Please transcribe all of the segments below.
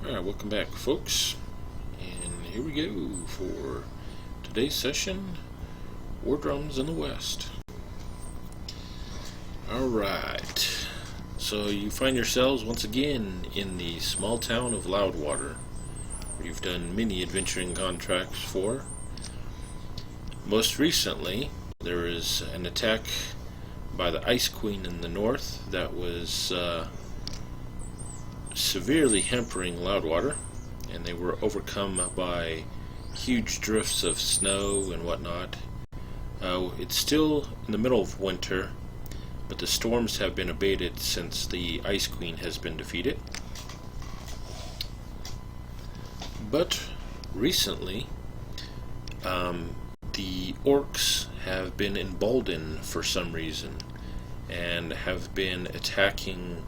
Alright, welcome back, folks. And here we go for today's session, War Drums in the West. Alright, so you find yourselves once again in the small town of Loudwater, where you've done many adventuring contracts for. Most recently, there is an attack by the Ice Queen in the north that was severely hampering Loudwater, and they were overcome by huge drifts of snow and whatnot. It's still in the middle of winter, but the storms have been abated since the Ice Queen has been defeated. But recently, the orcs have been emboldened for some reason and have been attacking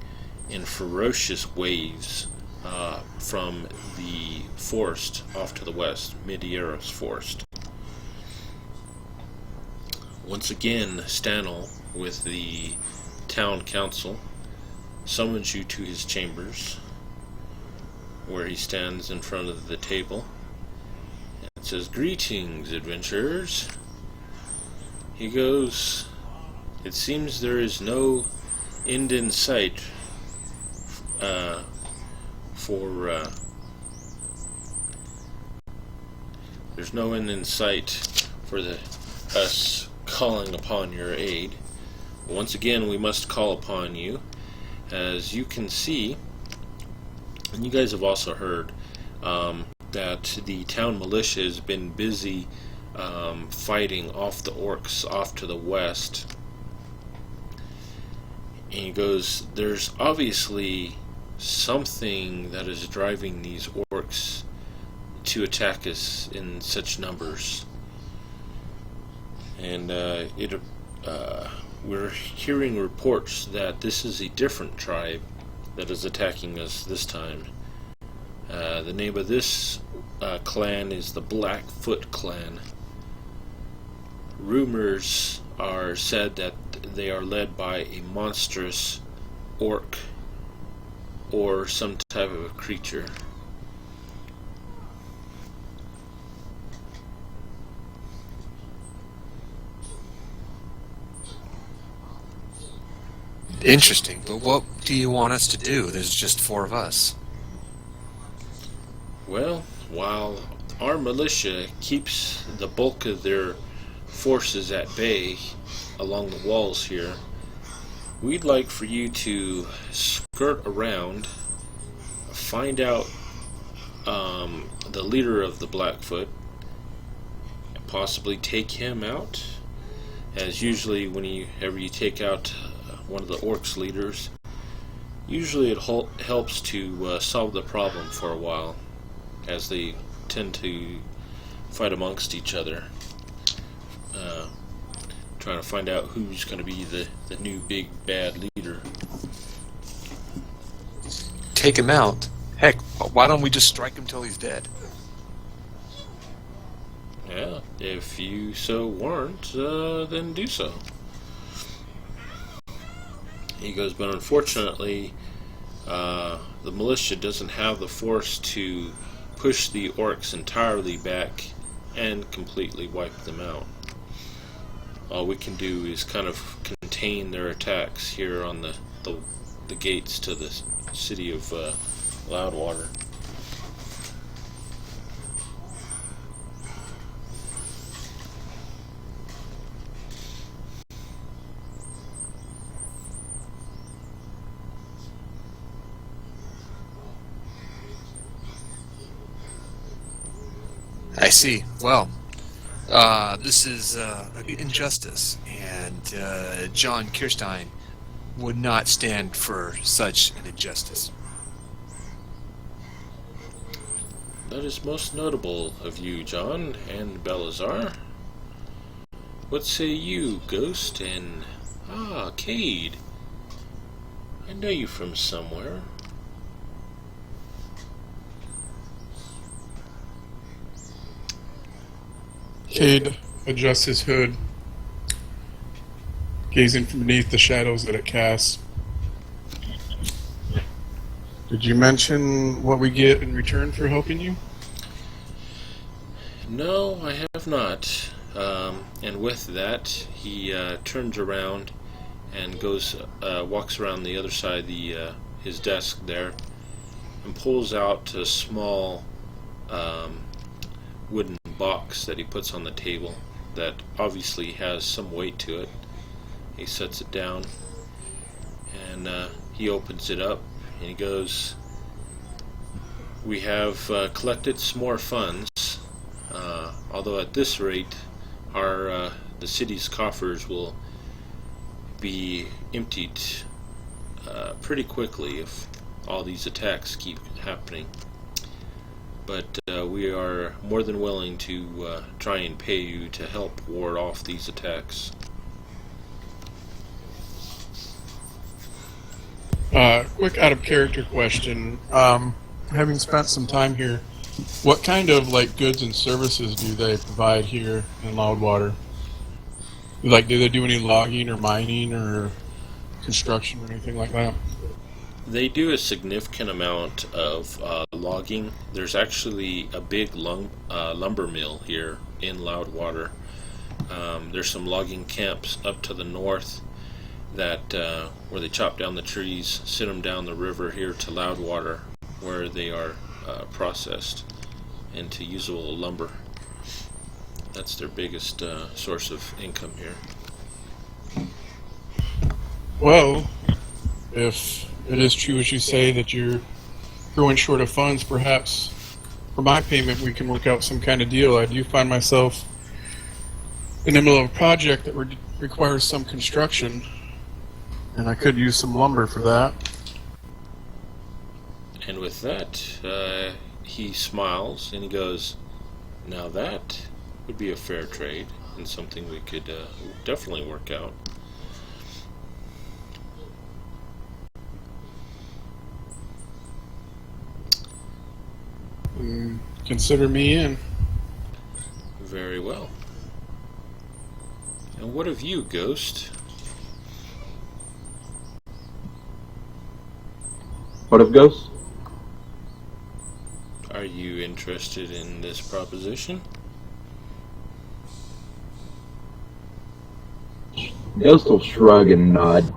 in ferocious waves from the forest off to the west, Medieros Forest. Once again, Stanel, with the town council, summons you to his chambers, where he stands in front of the table and says, "Greetings, adventurers." He goes, "It seems there is no end in sight there's no end in sight for us calling upon your aid. Once again, we must call upon you. As you can see, and you guys have also heard, that the town militia has been busy fighting off the orcs off to the west." And he goes, "There's obviously something that is driving these orcs to attack us in such numbers. And we're hearing reports that this is a different tribe that is attacking us this time. The name of this clan is the Blackfoot clan. Rumors are said that they are led by a monstrous orc or some type of a creature. Interesting, but what do you want us to do? There's just 4 of us. Well, while our militia keeps the bulk of their forces at bay along the walls here, we'd like for you to skirt around, find out the leader of the Blackfoot, and possibly take him out. As usually whenever you take out one of the orcs' leaders, usually it helps to solve the problem for a while, as they tend to fight amongst each other, trying to find out who's going to be the new big bad leader. Take him out? Heck, why don't we just strike him till he's dead? Yeah, if you so warrant, then do so. He goes, but unfortunately, the militia doesn't have the force to push the orcs entirely back and completely wipe them out. All we can do is kind of contain their attacks here on the gates to the city of Loudwater. I see. Well, this is an injustice, and John Kirstein would not stand for such an injustice. That is most notable of you, John and Belazar. What say you, Ghost and... Cade. I know you from somewhere. Cade adjusts his hood, gazing from beneath the shadows that it casts. Did you mention what we get in return for helping you? No, I have not. And with that, he turns around and walks around the other side of his desk there, and pulls out a small wooden box that he puts on the table that obviously has some weight to it. He sets it down, and he opens it up, and he goes, "We have collected some more funds. Although at this rate, the city's coffers will be emptied pretty quickly if all these attacks keep happening. But we are more than willing to try and pay you to help ward off these attacks." Quick out of character question. Having spent some time here, what kind of goods and services do they provide here in Loudwater? Do they do any logging or mining or construction or anything like that? They do a significant amount of logging. There's actually a big lumber mill here in Loudwater. There's some logging camps up to the north that where they chop down the trees, sit them down the river here to Loudwater, where they are processed into usable lumber. That's their biggest source of income here. Well, if it is true as you say that you're growing short of funds, perhaps for my payment we can work out some kind of deal. I do find myself in the middle of a project that requires some construction, and I could use some lumber for that. And with that, he smiles and he goes, "Now that would be a fair trade and something we could definitely work out." Consider me in. Very well. And what of you, Ghost? What of Ghost? Are you interested in this proposition? Ghost will shrug and nod.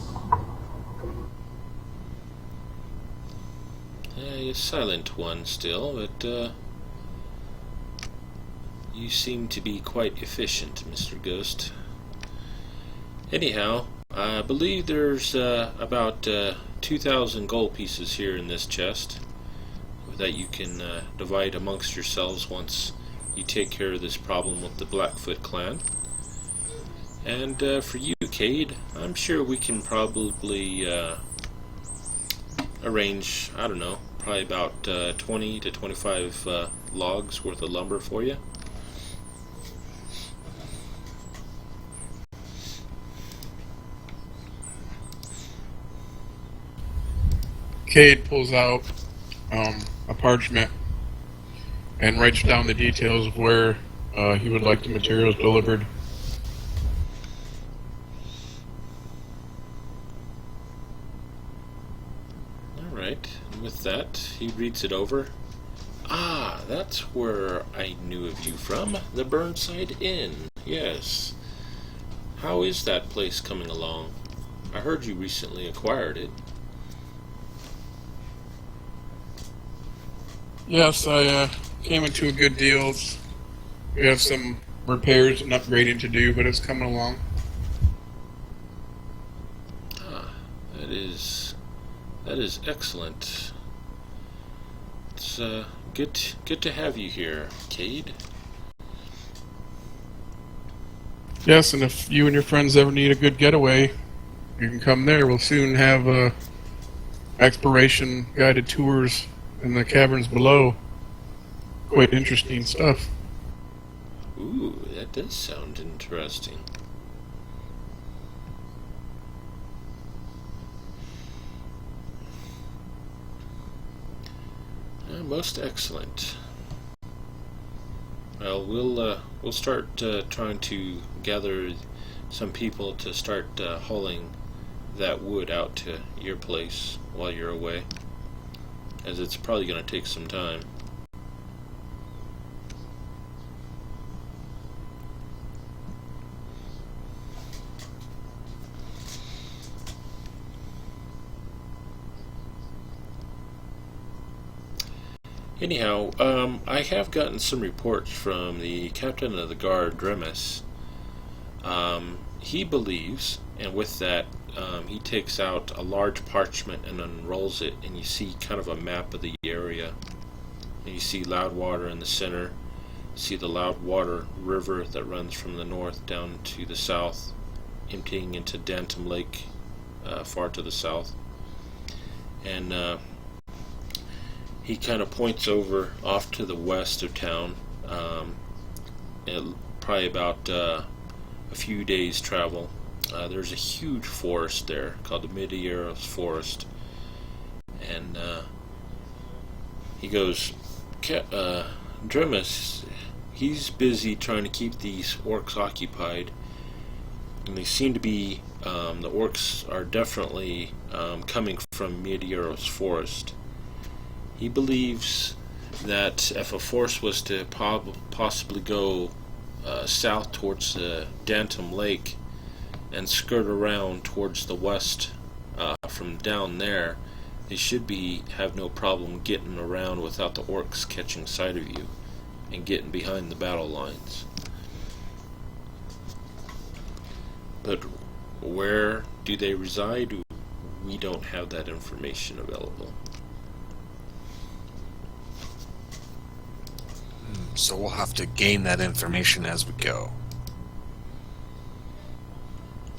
A silent one still, but you seem to be quite efficient, Mr. Ghost. Anyhow, I believe there's about 2,000 gold pieces here in this chest that you can divide amongst yourselves once you take care of this problem with the Blackfoot clan. And for you, Cade, I'm sure we can probably arrange, I don't know, probably about 20 to 25 logs worth of lumber for you. Cade pulls out a parchment and writes down the details of where he would like the materials delivered. Alright, and with that, he reads it over. "Ah, that's where I knew of you from, the Burnside Inn. Yes. How is that place coming along? I heard you recently acquired it." Yes, I came into a good deal. We have some repairs and upgrading to do, but it's coming along. Ah, that is excellent. It's good to have you here, Cade. Yes, and if you and your friends ever need a good getaway, you can come there. We'll soon have exploration guided tours in the caverns below. Quite interesting stuff. Ooh, that does sound interesting. Most excellent. Well, we'll start trying to gather some people to start hauling that wood out to your place while you're away. as it's probably going to take some time. Anyhow, I have gotten some reports from the captain of the guard, Dremis. He believes, and with that, he takes out a large parchment and unrolls it, and you see kind of a map of the area. And you see Loudwater in the center. You see the Loudwater River that runs from the north down to the south, emptying into Dantum Lake far to the south. And he kind of points over off to the west of town, probably about a few days' travel. There's a huge forest there called the Medieros Forest, and he goes, Dremis, he's busy trying to keep these orcs occupied, and they seem to be, the orcs are definitely coming from Medieros Forest. He believes that if a force was to possibly go south towards the Dantum Lake and skirt around towards the west from down there, they should have no problem getting around without the orcs catching sight of you and getting behind the battle lines. But where do they reside? We don't have that information available. So we'll have to gain that information as we go.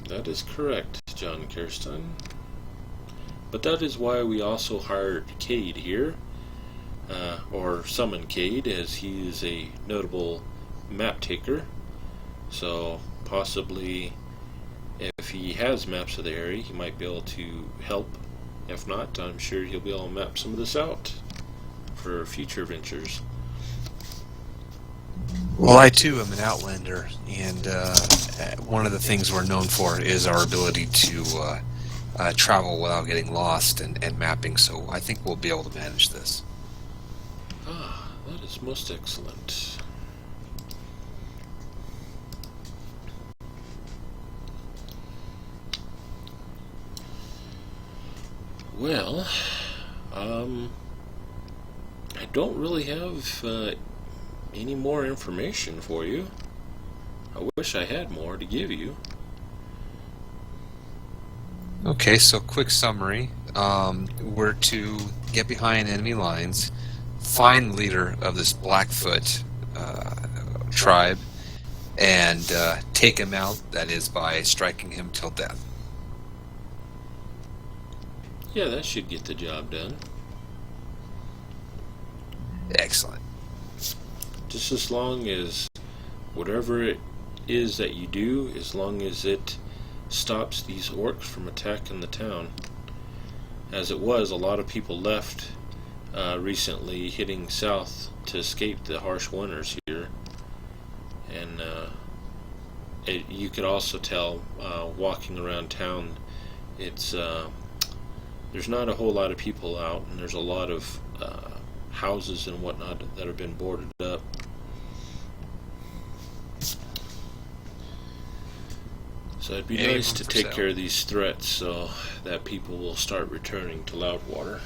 That is correct, John Kirstein. But that is why we also hired Cade here, or summoned Cade, as he is a notable map taker. So possibly, if he has maps of the area, he might be able to help. If not, I'm sure he'll be able to map some of this out for future ventures. Well, I too am an outlander, and one of the things we're known for is our ability to travel without getting lost and mapping, so I think we'll be able to manage this. Ah, that is most excellent. Well, I don't really have any more information for you. I wish I had more to give you. Okay, so quick summary. We're to get behind enemy lines, find the leader of this Blackfoot tribe, and take him out, that is, by striking him till death. Yeah, that should get the job done. Excellent. Just as long as whatever it is that you do, as long as it stops these orcs from attacking the town. As it was, a lot of people left recently, heading south to escape the harsh winters here. And you could also tell, walking around town, it's there's not a whole lot of people out, and there's a lot of houses and whatnot that have been boarded up. So it'd be nice to take care of these threats so that people will start returning to Loudwater.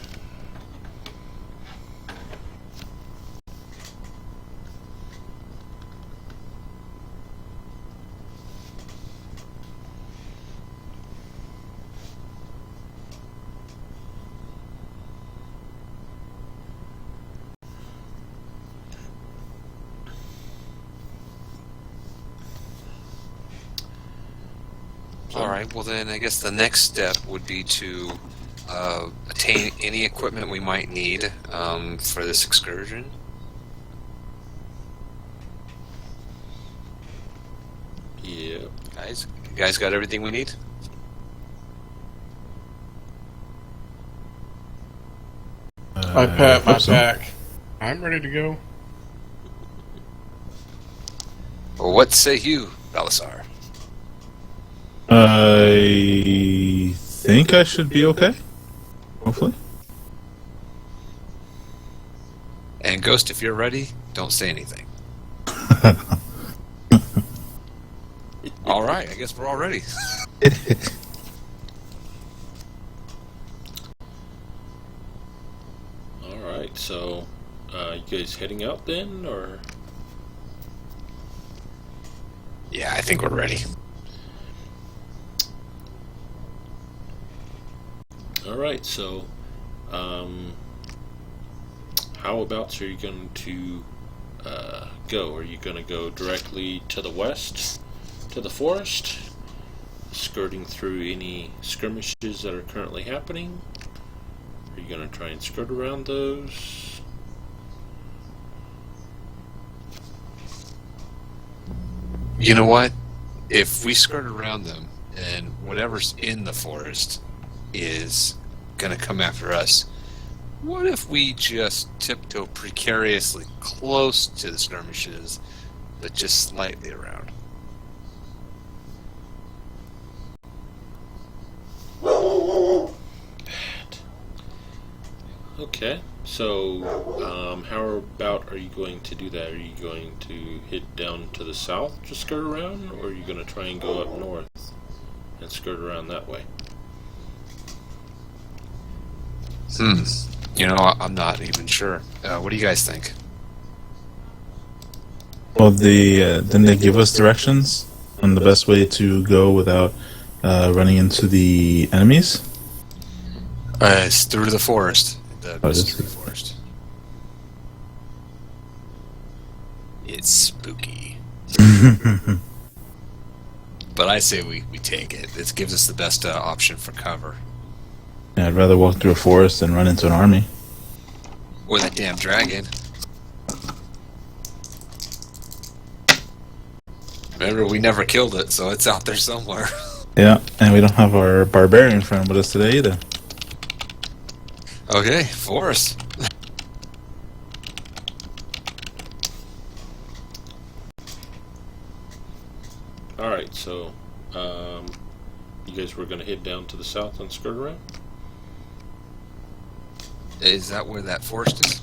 Alright, well then I guess the next step would be to attain any equipment we might need for this excursion. Yeah. You guys got everything we need? I pat my back. I'm ready to go. Well, what say you, Balasar? I think I should be okay. Hopefully. And Ghost, if you're ready, don't say anything. All right, I guess we're all ready. All right, so you guys heading out then, or? Yeah, I think we're ready. All right, so how about are you going to go? Are you going to go directly to the west, to the forest, skirting through any skirmishes that are currently happening? Are you going to try and skirt around those? You know what? If we skirt around them and whatever's in the forest is going to come after us, what if we just tiptoe precariously close to the skirmishes, but just slightly around? Okay, so how about are you going to do that? Are you going to head down to the south to skirt around, or are you going to try and go up north and skirt around that way? You know, I'm not even sure. What do you guys think? Well, didn't they give us directions on the best way to go without running into the enemies? It's through the forest. The Oh, it is? mystery forest. It's spooky. But I say we take it. This gives us the best option for cover. Yeah, I'd rather walk through a forest than run into an army. Or that damn dragon. Remember, we never killed it, so it's out there somewhere. Yeah, and we don't have our barbarian friend with us today either. Okay, forest. Alright, so you guys were going to head down to the south and skirt around? Is that where that forest is?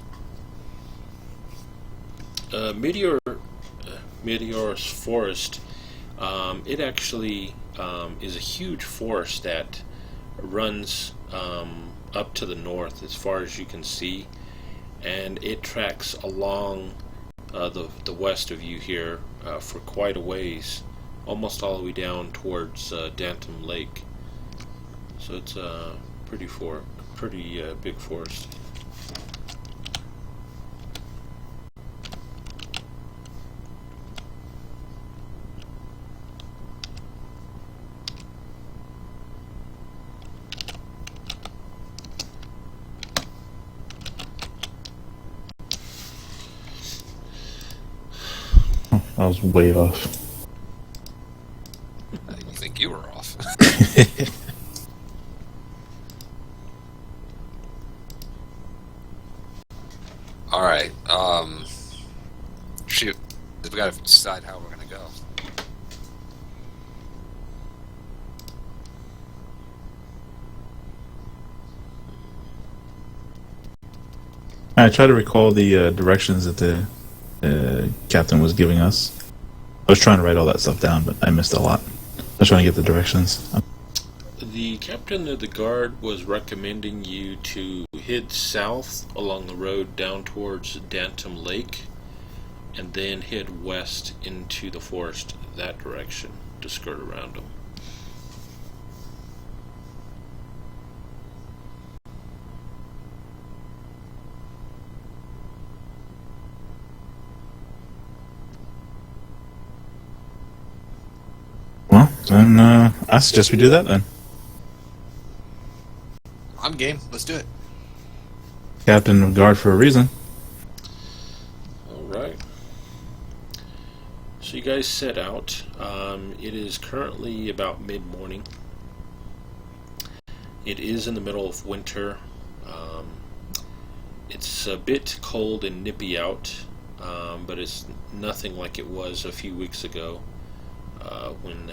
Meteor's Forest, it actually is a huge forest that runs up to the north as far as you can see, and it tracks along the west of you here for quite a ways, almost all the way down towards Dantum Lake. So it's a pretty big forest. I was way off. I didn't think you were off. Alright, shoot. We gotta decide how we're gonna go. I try to recall the directions that the captain was giving us. I was trying to write all that stuff down, but I missed a lot. I was trying to get the directions. The captain of the guard was recommending you to head south along the road down towards Dantum Lake, and then head west into the forest that direction to skirt around them. Well, then I suggest we do that then. I'm game. Let's do it. Captain of guard for a reason. Alright. So you guys set out. It is currently about mid-morning. It is in the middle of winter. It's a bit cold and nippy out, but it's nothing like it was a few weeks ago when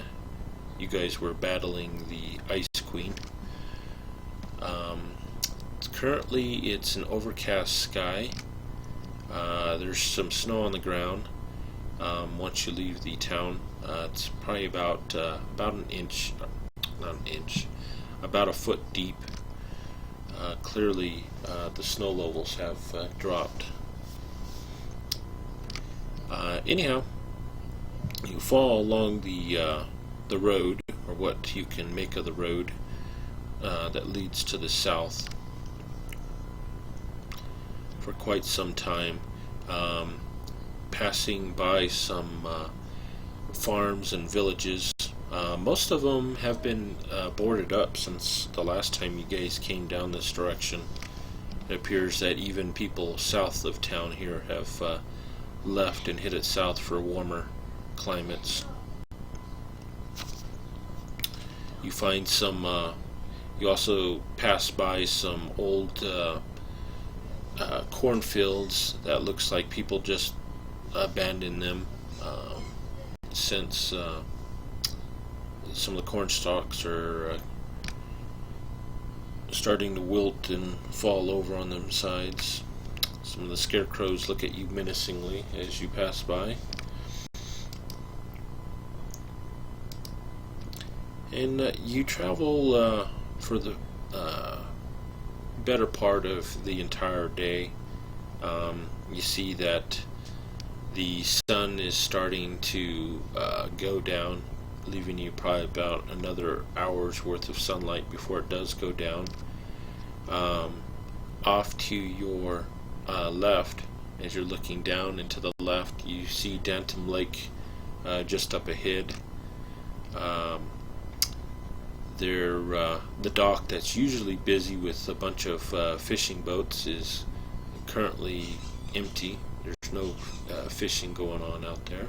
you guys were battling the Ice Queen. Currently it's an overcast sky. There's some snow on the ground. Once you leave the town, it's probably about an inch, not an inch, about a foot deep. Clearly, the snow levels have dropped. Anyhow, you follow along the road, or what you can make of the road that leads to the south for quite some time, passing by some farms and villages. Most of them have been boarded up since the last time you guys came down this direction. It appears that even people south of town here have left and headed south for warmer climates. You find some, you also pass by some old cornfields that looks like people just abandoned them since some of the corn stalks are starting to wilt and fall over on them sides. Some of the scarecrows look at you menacingly as you pass by. And you travel for the better part of the entire day. You see that the sun is starting to go down, leaving you probably about another hour's worth of sunlight before it does go down. Off to your left, as you're looking down and to the left, you see Dantum Lake just up ahead. The dock that's usually busy with a bunch of fishing boats is currently empty. There's no fishing going on out there.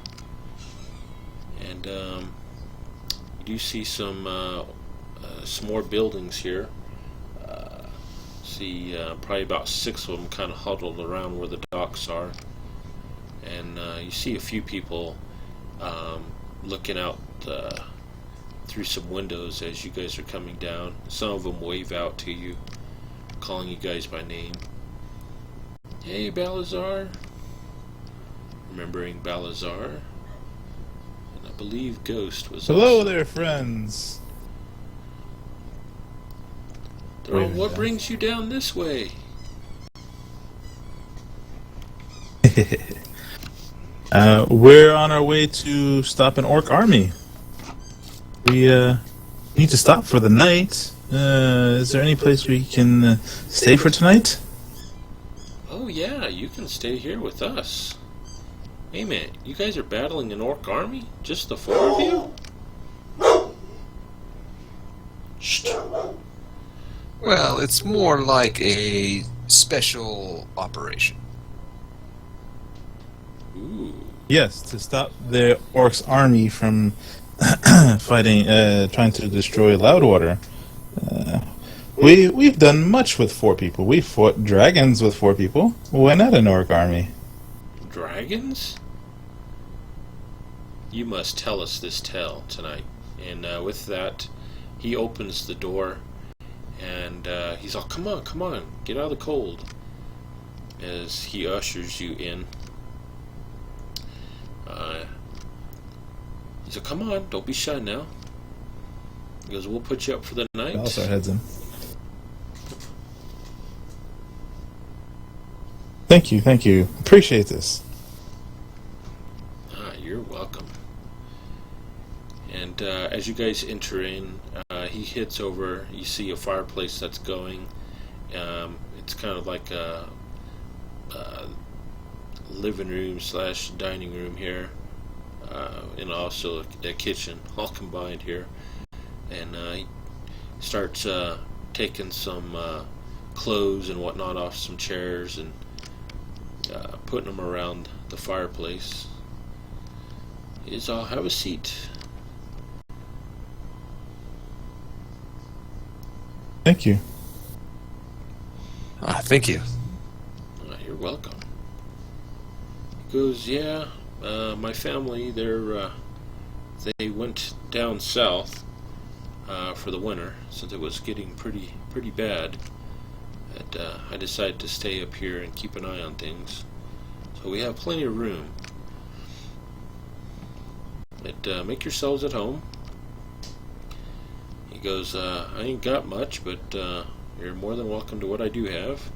And you do see some more buildings here. See probably about 6 of them kind of huddled around where the docks are. And you see a few people looking out through some windows as you guys are coming down. Some of them wave out to you, calling you guys by name. Hey, Balazar. Remembering Balazar. And I believe Ghost was Hello also there, friends. Oh, what brings you down this way? We're on our way to stop an orc army. We need to stop for the night. Is there any place we can stay for tonight? Oh yeah, you can stay here with us. Hey man, you guys are battling an orc army? Just the 4 of you? Shh. Well, it's more like a special operation. Ooh. Yes, to stop the orcs army from fighting, trying to destroy Loudwater. We've done much with 4 people. We fought dragons with 4 people. Why not an orc army? Dragons? You must tell us this tale tonight. And with that, he opens the door, and he's all, come on, get out of the cold, as he ushers you in. He said, come on, don't be shy now. He goes, we'll put you up for the night. Balthazar heads in. Thank you. Appreciate this. You're welcome. And as you guys enter in, he heads over. You see a fireplace that's going. It's kind of like a living room / dining room here, and also a kitchen, all combined here. And he starts taking some clothes and whatnot off some chairs and putting them around the fireplace. Is I'll have a seat. Thank you. Thank you. You're welcome. He goes, yeah, my family, they went down south for the winter since it was getting pretty bad. And I decided to stay up here and keep an eye on things. We have plenty of room. But make yourselves at home. He goes, I ain't got much, but you're more than welcome to what I do have.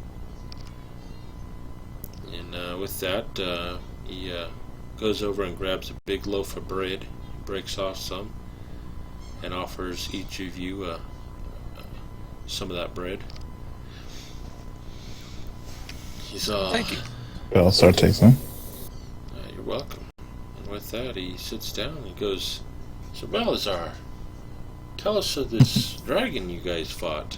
And with that, he goes over and grabs a big loaf of bread, breaks off some, and offers each of you some of that bread. He's Thank you. Belisar takes them. You're welcome. And with that, he sits down and he goes, "So Balazar, tell us of this dragon you guys fought."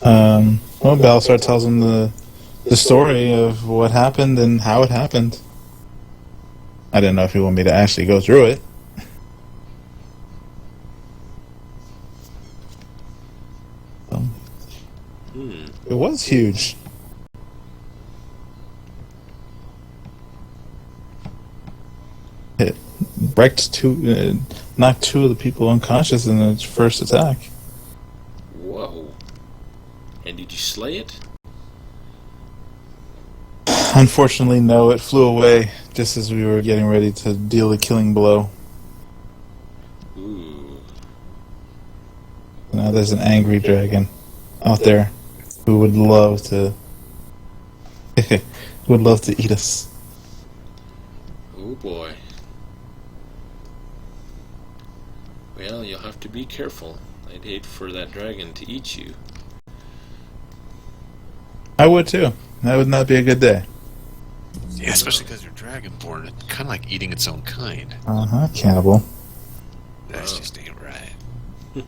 Well, Belisar tells him the story of what happened and how it happened. I didn't know if you want me to actually go through it. It was huge. It knocked two of the people unconscious in its first attack. Whoa. And did you slay it? Unfortunately, no, it flew away just as we were getting ready to deal the killing blow. Ooh. Now there's an angry dragon out there who would love to eat us. Oh boy. Well, you'll have to be careful. I'd hate for that dragon to eat you. I would too. That would not be a good day. Yeah, especially because you're dragonborn. It's kind of like eating its own kind. Cannibal. That's just ain't right.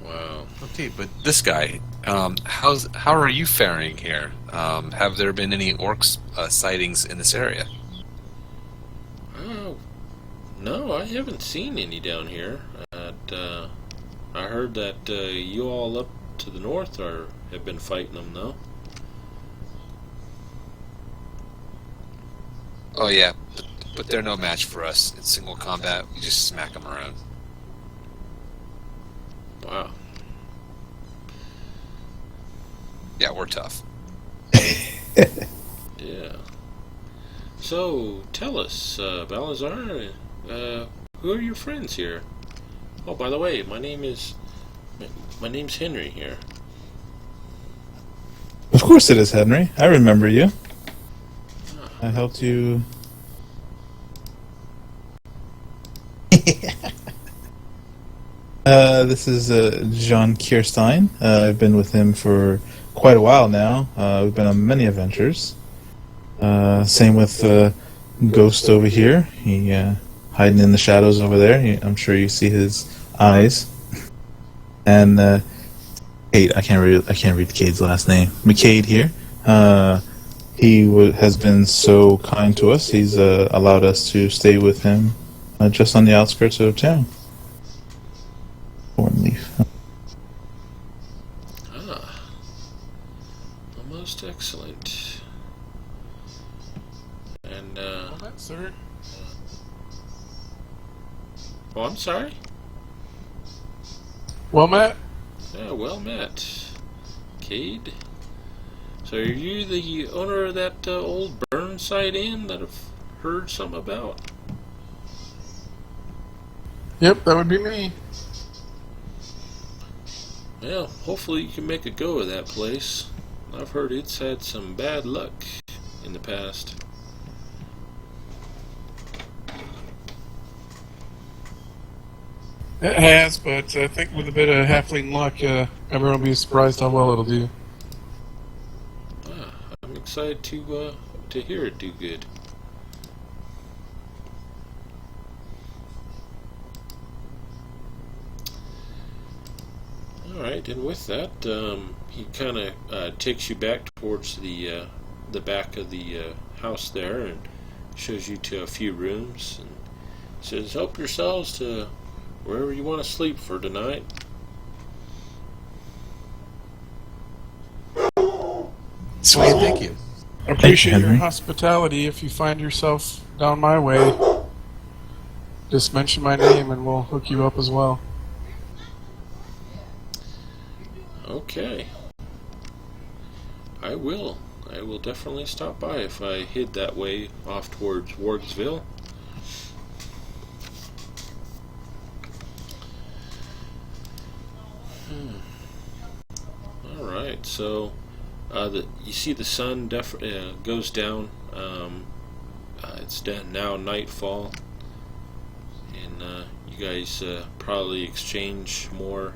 Wow. Okay, but this guy, how are you faring here? Have there been any orcs sightings in this area? Oh, no, I haven't seen any down here. I heard that you all up to the north have been fighting them, though. Oh yeah, but they're no match for us. In single combat, we just smack them around. Wow. Yeah, we're tough. Yeah. So, tell us, Balazar, who are your friends here? Oh, by the way, my name's Henry here. Of course it is, Henry. I remember you. I helped you. This is John Kierstein. I've been with him for quite a while now. We've been on many adventures. Same with Ghost over here. He hiding in the shadows over there. I'm sure you see his eyes. And Cade, I can't read Cade's last name. McCade here. He has been so kind to us. He's allowed us to stay with him just on the outskirts of town. Leaf. Most excellent. And, Well met, sir. oh, I'm sorry? Well met. Yeah, well met. Cade? So are you the owner of that old Burnside Inn that I've heard something about? Yep, that would be me. Well, hopefully you can make a go of that place. I've heard it's had some bad luck in the past. It has, but I think with a bit of halfling luck, everyone will be surprised how well it'll do. I'm excited to hear it do good. Alright, and with that, he kind of takes you back towards the back of the house there and shows you to a few rooms and says, help yourselves to wherever you want to sleep for tonight. Sweet, thank you. I appreciate your Henry. hospitality. If you find yourself down my way, just mention my name and we'll hook you up as well. Okay. I will. I will definitely stop by if I head that way off towards Wargsville. Alright, so you see the sun goes down. It's now nightfall, and you guys probably exchange more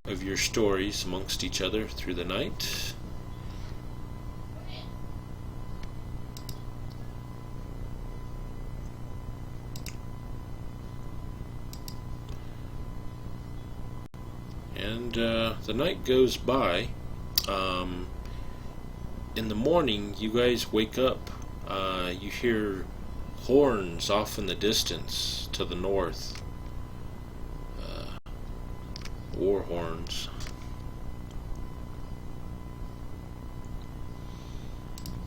of your stories amongst each other through the night. And the night goes by. In the morning, you guys wake up. You hear horns off in the distance to the north. Warhorns.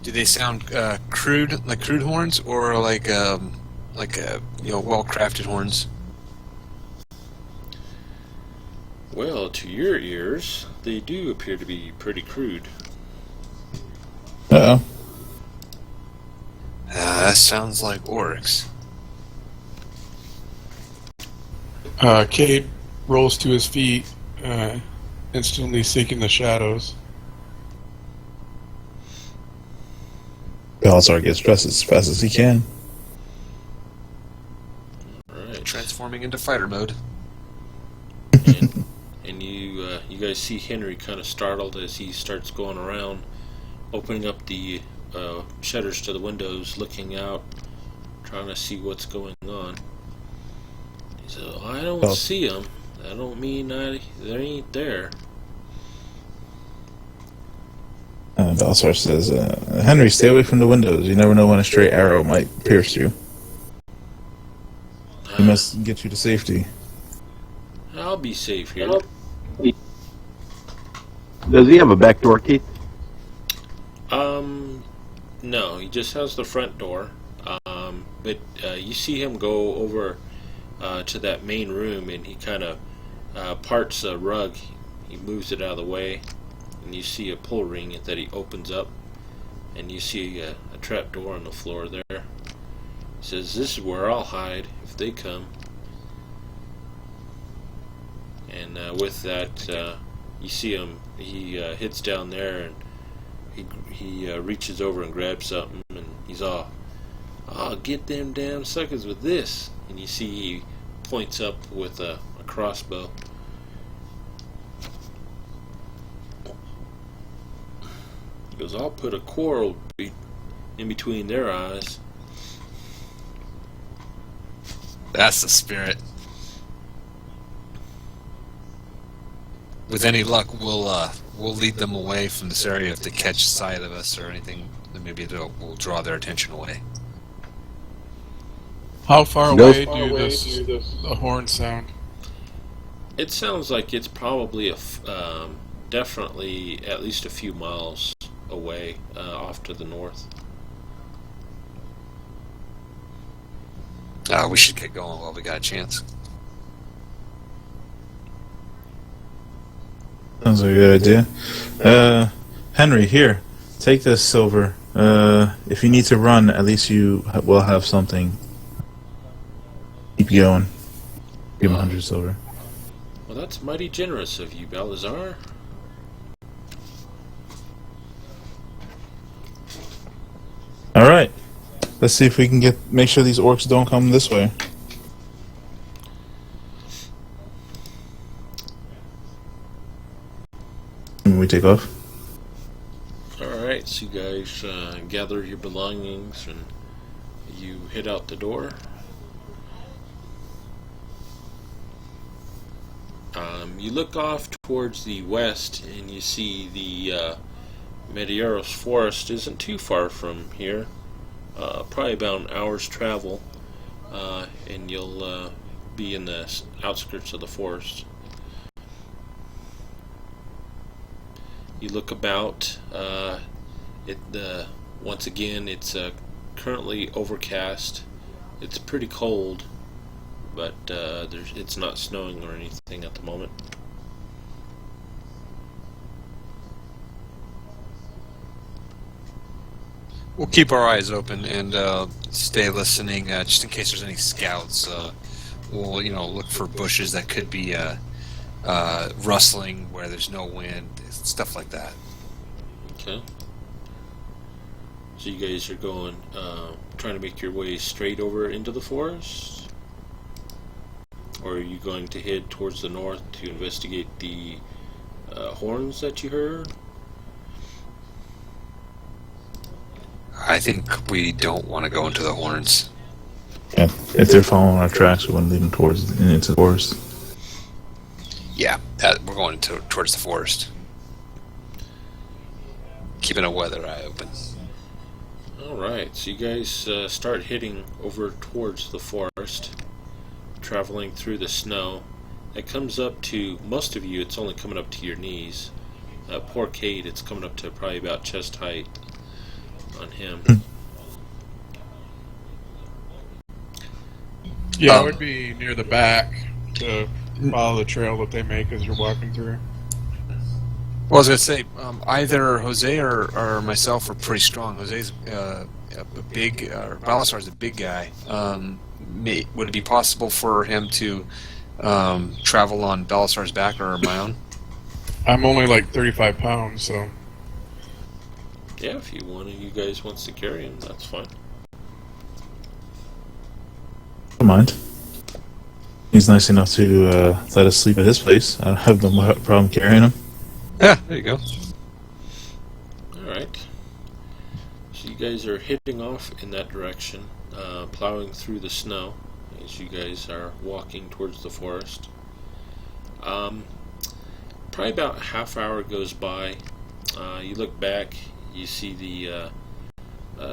Do they sound crude, like crude horns, or like well-crafted horns? Well, to your ears, they do appear to be pretty crude. Uh-oh. That sounds like orcs. Cade rolls to his feet, instantly seeking the shadows. Belisar gets dressed as fast as he can. Right. Transforming into fighter mode. And you guys see Henry kind of startled as he starts going around, opening up the shutters to the windows, looking out, trying to see what's going on. He said, I don't see them. I don't mean they ain't there. Belisar says, Henry, stay away from the windows. You never know when a stray arrow might pierce you. He must get you to safety. I'll be safe here. Does he have a back door, Keith? No, he just has the front door. But you see him go over to that main room, and he kind of parts a rug. He moves it out of the way, and you see a pull ring that he opens up, and you see a trap door on the floor there. He says, "This is where I'll hide if they come." And with that, you see him. He hits down there, and he reaches over and grabs something, and he's all, "I'll get them damn suckers with this." And you see he points up with a crossbow. He goes, "I'll put a quarrel in between their eyes." That's the spirit. With any luck, we'll lead them away from this area if they catch sight of us or anything. Then maybe we'll draw their attention away. How far away do the horns sound? It sounds like it's probably definitely at least a few miles away, off to the north. We should get going while we got a chance. Sounds like a good idea. Henry, here, take this silver. If you need to run, at least you will have something. Keep going. Give him 100 silver. Well, that's mighty generous of you, Belisar. All right. Let's see if we can make sure these orcs don't come this way. We take off. Alright, so you guys gather your belongings and you head out the door. You look off towards the west and you see the Medeiros forest isn't too far from here. Probably about an hour's travel, and you'll be in the outskirts of the forest. You look about. Once again, it's currently overcast. It's pretty cold, but it's not snowing or anything at the moment. We'll keep our eyes open and stay listening, just in case there's any scouts. We'll, look for bushes that could be rustling where there's no wind, stuff like that. Okay. So you guys are going, trying to make your way straight over into the forest? Or are you going to head towards the north to investigate the horns that you heard? I think we don't want to go into the horns. Yeah, if they're following our tracks, we want to lead them into the forest. Yeah, we're going towards the forest. Keeping a weather eye open. Alright, so you guys start heading over towards the forest, traveling through the snow. It comes up to, most of you, it's only coming up to your knees. Poor Cade, it's coming up to probably about chest height on him. Yeah, it would be near the back to follow the trail that they make as you're walking through. Well, I was going to say, either Jose or myself are pretty strong. Jose's a big, Balasar's a big guy. Would it be possible for him to travel on Balasar's back or my own? I'm only like 35 pounds, so... Yeah, if one of you guys wants to carry him, that's fine. Don't mind. He's nice enough to let us sleep at his place. I don't have no problem carrying him. Yeah, there you go. Alright. So you guys are heading off in that direction, plowing through the snow as you guys are walking towards the forest. Probably about a half hour goes by. You look back, you see the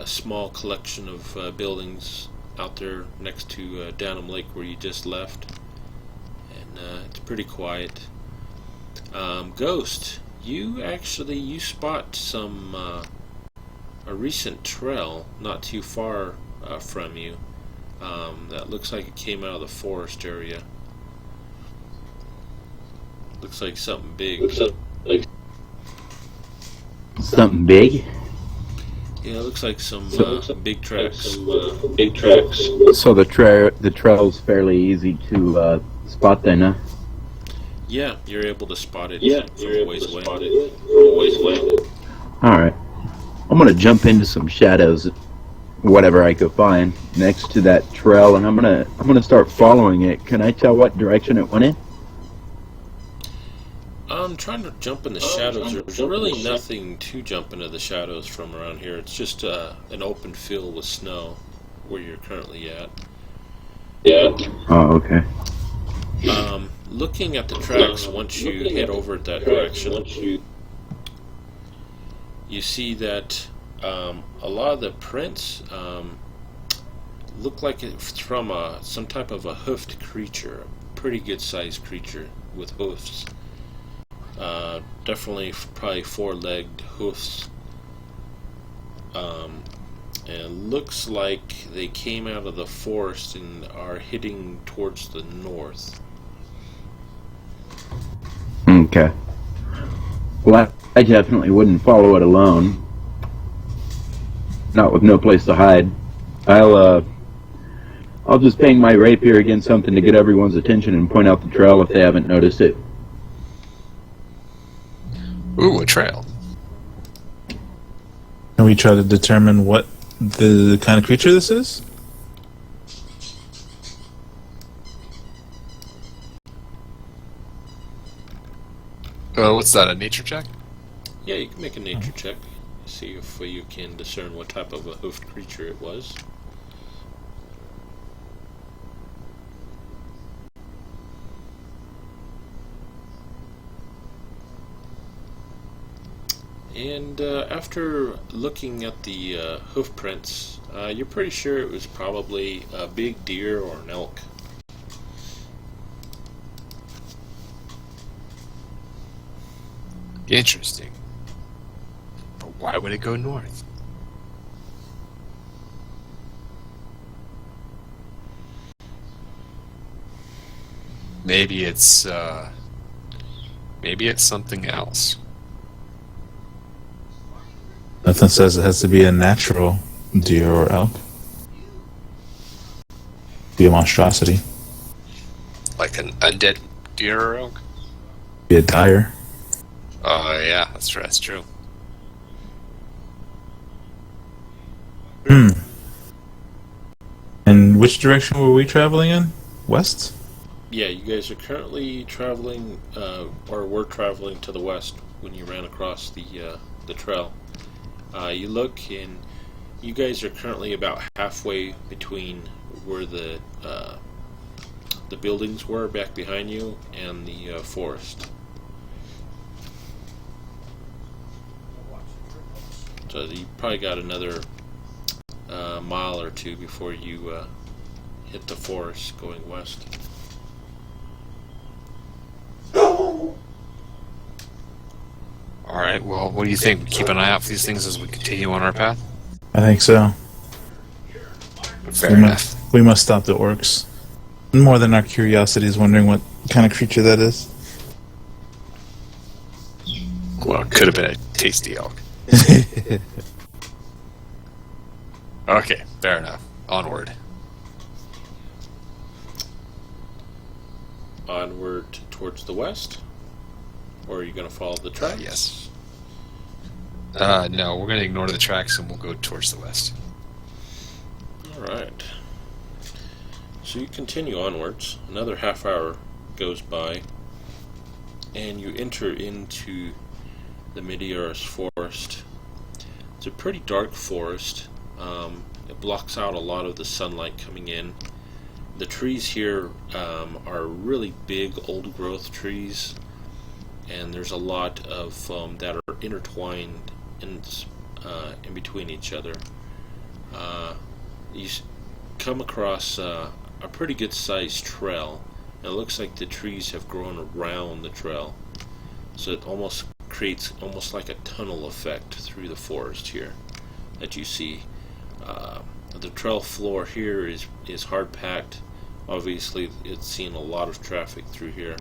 small collection of buildings out there next to Downham Lake where you just left. And it's pretty quiet. Ghost, you spot some a recent trail not too far from you that looks like it came out of the forest area. Looks like something big. Something big? Yeah, it looks like some big tracks. So the trail's fairly easy to spot then, huh? Yeah, you're able to spot it from a ways away. Alright. I'm gonna jump into some shadows, whatever I could find, next to that trail, and I'm gonna start following it. Can I tell what direction it went in? I'm trying to jump in the shadows. There's really nothing to jump into the shadows from around here. It's just an open field with snow where you're currently at. Yeah. Oh, okay. Looking at the tracks, once you head over that direction, you see that a lot of the prints look like it's from some type of a hoofed creature, a pretty good sized creature with hoofs. Definitely probably four-legged hoofs. And it looks like they came out of the forest and are heading towards the north. Okay. Well, I definitely wouldn't follow it alone. Not with no place to hide. I'll just bang my rapier against something to get everyone's attention and point out the trail if they haven't noticed it. Ooh, a trail. Can we try to determine what the kind of creature this is? What's that, a nature check? Yeah, you can make a nature check. See if you can discern what type of a hoofed creature it was. And after looking at the hoof prints, you're pretty sure it was probably a big deer or an elk. Interesting. But why would it go north? Maybe it's something else. Nothing says it has to be a natural deer or elk. Be a monstrosity. Like an undead deer or elk? Be a dire. Oh, yeah, that's true. And which direction were we traveling in? West? Yeah, you guys are currently traveling, or were traveling to the west when you ran across the trail. You look, and you guys are currently about halfway between where the buildings were back behind you and the forest. So you probably got another mile or two before you hit the forest going west. Alright, well, what do you think? Keep an eye out for these things as we continue on our path? I think so. Fair enough. We must stop the orcs. More than our curiosity is wondering what kind of creature that is. Well, it could have been a tasty elk. Okay, fair enough. Onward. Onward towards the west? Or are you going to follow the tracks? Yes. No, we're going to ignore the tracks and we'll go towards the west. Alright. So you continue onwards. Another half hour goes by. And you enter into the Medeiros forest. It's a pretty dark forest. It blocks out a lot of the sunlight coming in. The trees here are really big old growth trees, and there's a lot of that are intertwined in between each other. You come across a pretty good sized trail. It looks like the trees have grown around the trail, so it almost creates almost like a tunnel effect through the forest here that you see. The trail floor here is hard packed. Obviously, it's seen a lot of traffic through here.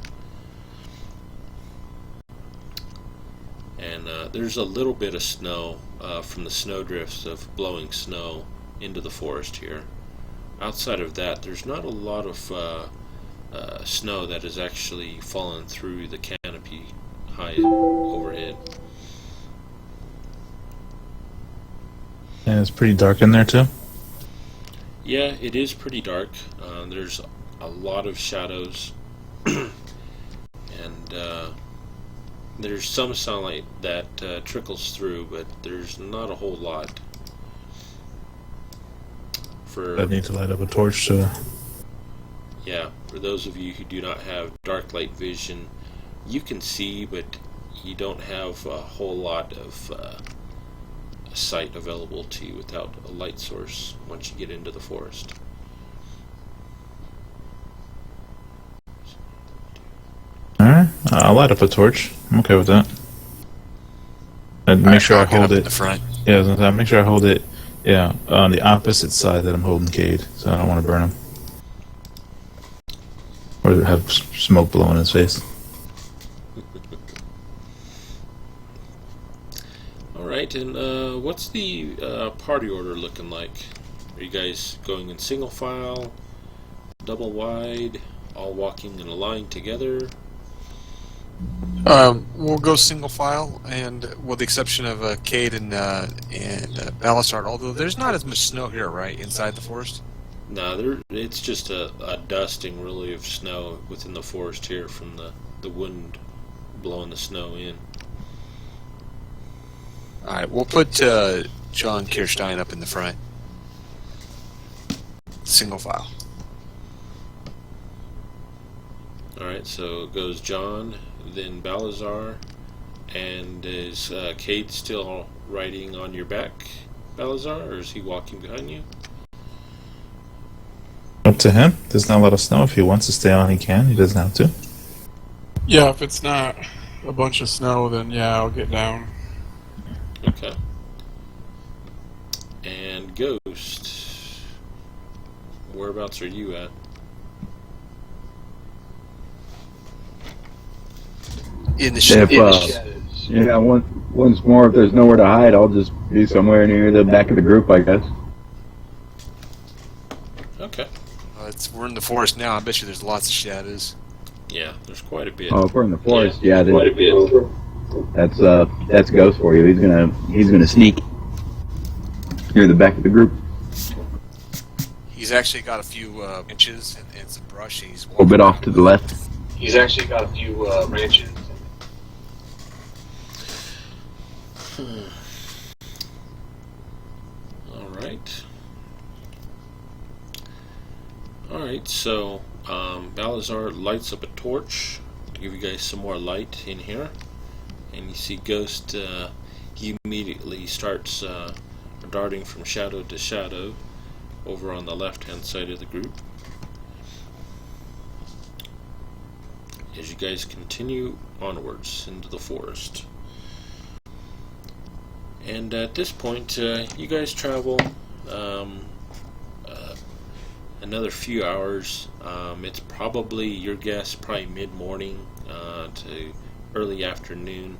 And there's a little bit of snow from the snowdrifts of blowing snow into the forest here. Outside of that, there's not a lot of snow that has actually fallen through the canopy high overhead. And it's pretty dark in there too. Yeah, it is pretty dark. There's a lot of shadows, and there's some sunlight that trickles through, but there's not a whole lot. I need to light up a torch to... Yeah, for those of you who do not have dark light vision, you can see, but you don't have a whole lot of sight available to you without a light source once you get into the forest. Alright, I'll light up a torch. I'm okay with that. And make sure I hold it. In the front. Yeah, I'll make sure I hold it. Yeah, on the opposite side that I'm holding Cade, so I don't want to burn him. Or have smoke blow in his face. Alright, and what's the party order looking like? Are you guys going in single file, double wide, all walking in a line together? We'll go single file, and with the exception of Cade and Ballastard, although there's not as much snow here, right, inside the forest? No, it's just a dusting, really, of snow within the forest here from the wind blowing the snow in. Alright, we'll put John Kirstein up in the front. Single file. Alright, so it goes John, then Balazar, and is Cade still riding on your back, Balazar, or is he walking behind you? Up to him. There's not a lot of snow. If he wants to stay on, he can. He doesn't have to. Yeah, if it's not a bunch of snow, then yeah, I'll get down. Okay. And Ghost, whereabouts are you at? In the shadows. Yeah, Once more, if there's nowhere to hide, I'll just be somewhere near the back of the group, I guess. Okay. We're in the forest now. I bet you there's lots of shadows. Yeah, there's quite a bit. Oh, if we're in the forest, yeah, quite a bit. That's Ghost for you. He's gonna sneak near the back of the group. He's actually got a few branches and some brush. And he's A little bit off to the left. He's actually got a few branches. Alright, so Balazar lights up a torch to give you guys some more light in here. And you see Ghost, he immediately starts darting from shadow to shadow over on the left hand side of the group. As you guys continue onwards into the forest. And at this point, you guys travel another few hours. It's probably, your guess, probably mid-morning to early afternoon.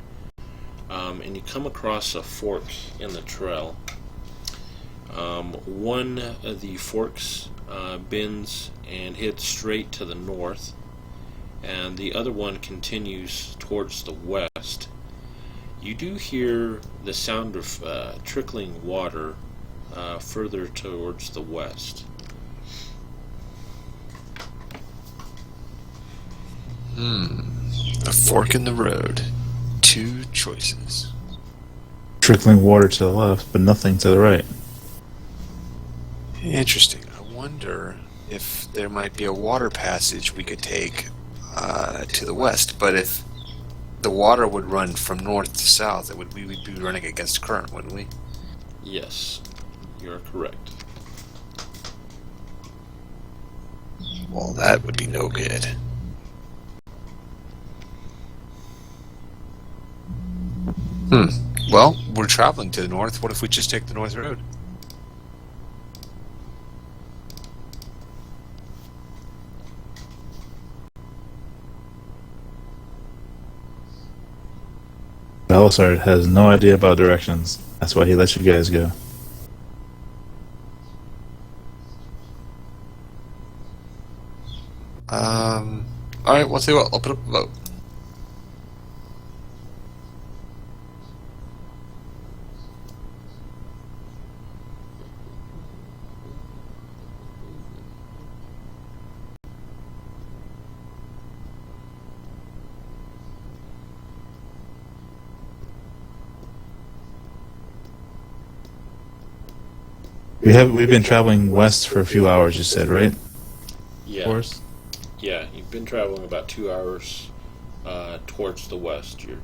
And you come across a fork in the trail. One of the forks bends and heads straight to the north, and the other one continues towards the west. You do hear the sound of trickling water further towards the west. A fork in the road. Two choices. Trickling water to the left, but nothing to the right. Interesting. I wonder if there might be a water passage we could take to the west, but if the water would run from north to south, we would be running against current, wouldn't we? Yes, you're correct. Well, that would be no good. Well, we're traveling to the north. What if we just take the north road? Belisard has no idea about directions. That's why he lets you guys go. Alright, well, tell you what, I'll put up a vote. We've been traveling west for a few hours, you said, right? Yeah. Of course. Yeah, you've been traveling about 2 hours towards the west. You're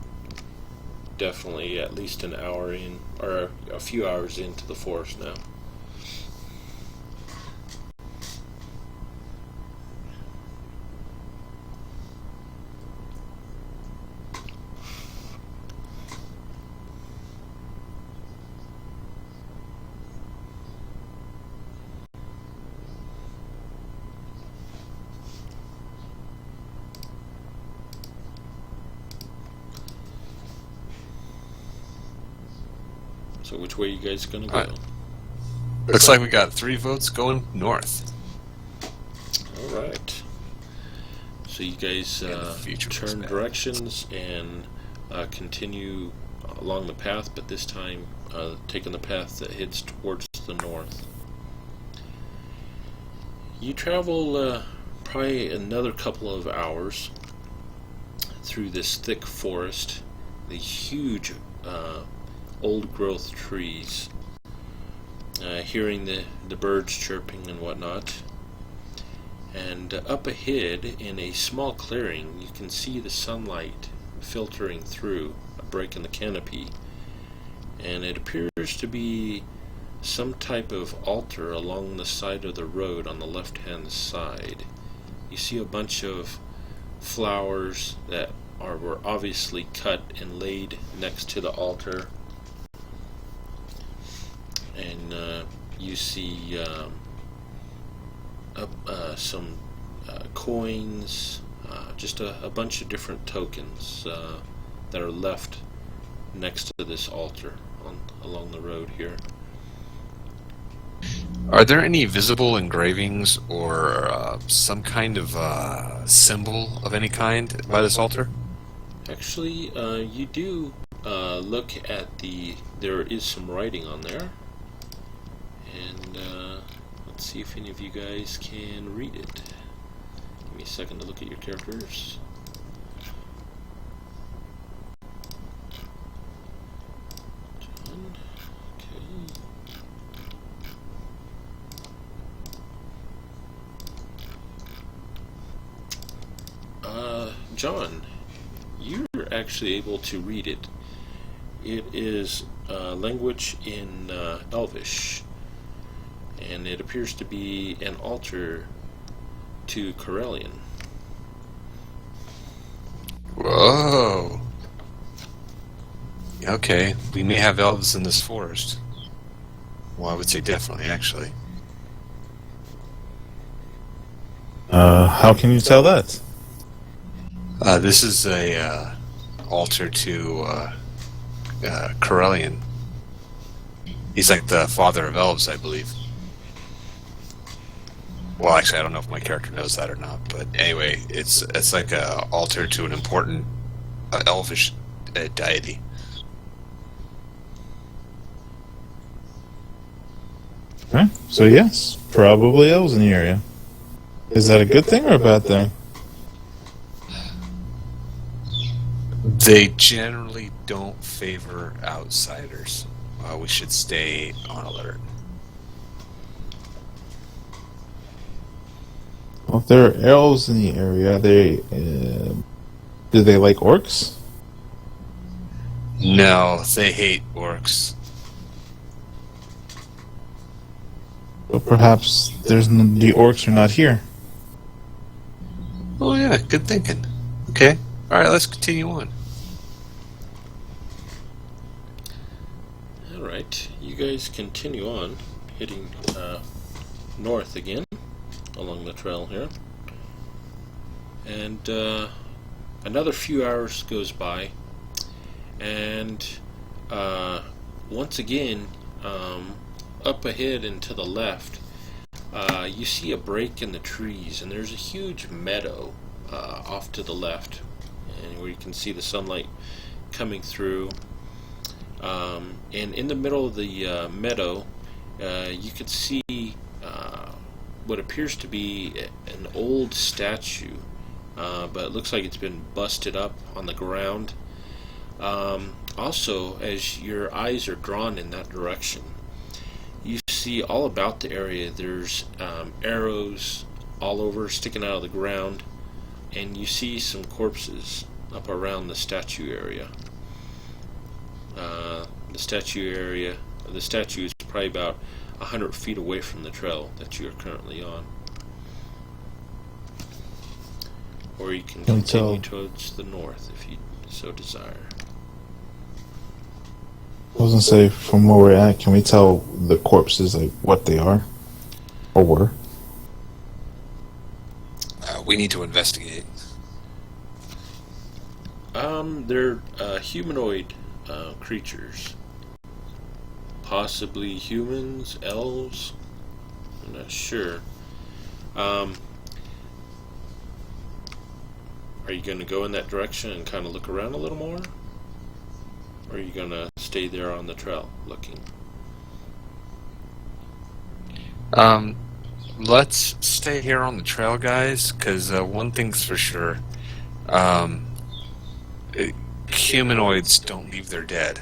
definitely at least an hour in, or a few hours into the forest now. So which way you guys gonna go? Alright. Looks like we got 3 votes going north. Alright. So you guys turn directions and continue along the path, but this time taking the path that heads towards the north. You travel probably another couple of hours through this thick forest, the huge old growth trees, hearing the birds chirping and whatnot. And up ahead in a small clearing you can see the sunlight filtering through a break in the canopy, and it appears to be some type of altar along the side of the road on the left hand side. You see a bunch of flowers that were obviously cut and laid next to the altar. And you see some coins, just a bunch of different tokens that are left next to this altar along the road here. Are there any visible engravings or some kind of symbol of any kind by this altar? Actually, you do look at there is some writing on there, and let's see if any of you guys can read it. Give me a second to look at your characters. John, okay. John, you're actually able to read it. It is language in Elvish, and it appears to be an altar to Corellian. Whoa. Okay, we may have elves in this forest. Well, I would say definitely, actually. How can you tell that? This is a altar to Corellian. He's like the father of elves, I believe. Well, actually, I don't know if my character knows that or not, but anyway, it's like a altar to an important elvish deity. Okay. So yes, probably elves in the area. Is that a good thing or a bad thing? They generally don't favor outsiders. We should stay on alert. Well, if there are elves in the area, do they like orcs? No, they hate orcs. Well, perhaps the orcs are not here. Oh yeah, good thinking. Okay, all right, let's continue on. All right, you guys continue on, heading north again along the trail here, and another few hours goes by, and once again, up ahead and to the left, you see a break in the trees, and there's a huge meadow off to the left, and where you can see the sunlight coming through. And in the middle of the meadow, you could see what appears to be an old statue, but it looks like it's been busted up on the ground. Also, as your eyes are drawn in that direction, you see all about the area. There's arrows all over sticking out of the ground, and you see some corpses up around the statue area. The statue is probably about 100 feet away from the trail that you are currently on. Or you can continue towards the north if you so desire. I was gonna say, from where we're at, can we tell the corpses like what they are or were? We need to investigate. They're humanoid creatures. Possibly humans, elves. I'm not sure. Are you going to go in that direction and kind of look around a little more? Or are you going to stay there on the trail looking? Let's stay here on the trail, guys, because one thing's for sure. Humanoids don't leave their dead.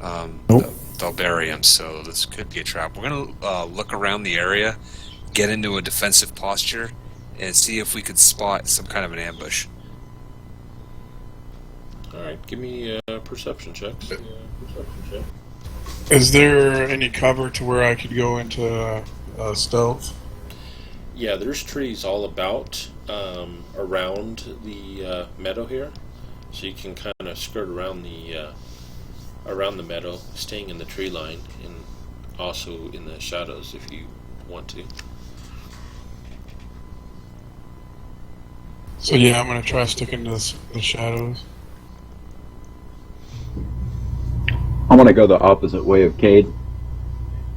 Nope. They'll bury them, so this could be a trap. We're going to look around the area, get into a defensive posture, and see if we could spot some kind of an ambush. Alright, give me perception checks. Is there any cover to where I could go into stealth? Yeah, there's trees all about around the meadow here, so you can kind of skirt around the meadow, staying in the tree line, and also in the shadows if you want to. So yeah, I'm gonna try sticking to the shadows. I want to go the opposite way of Cade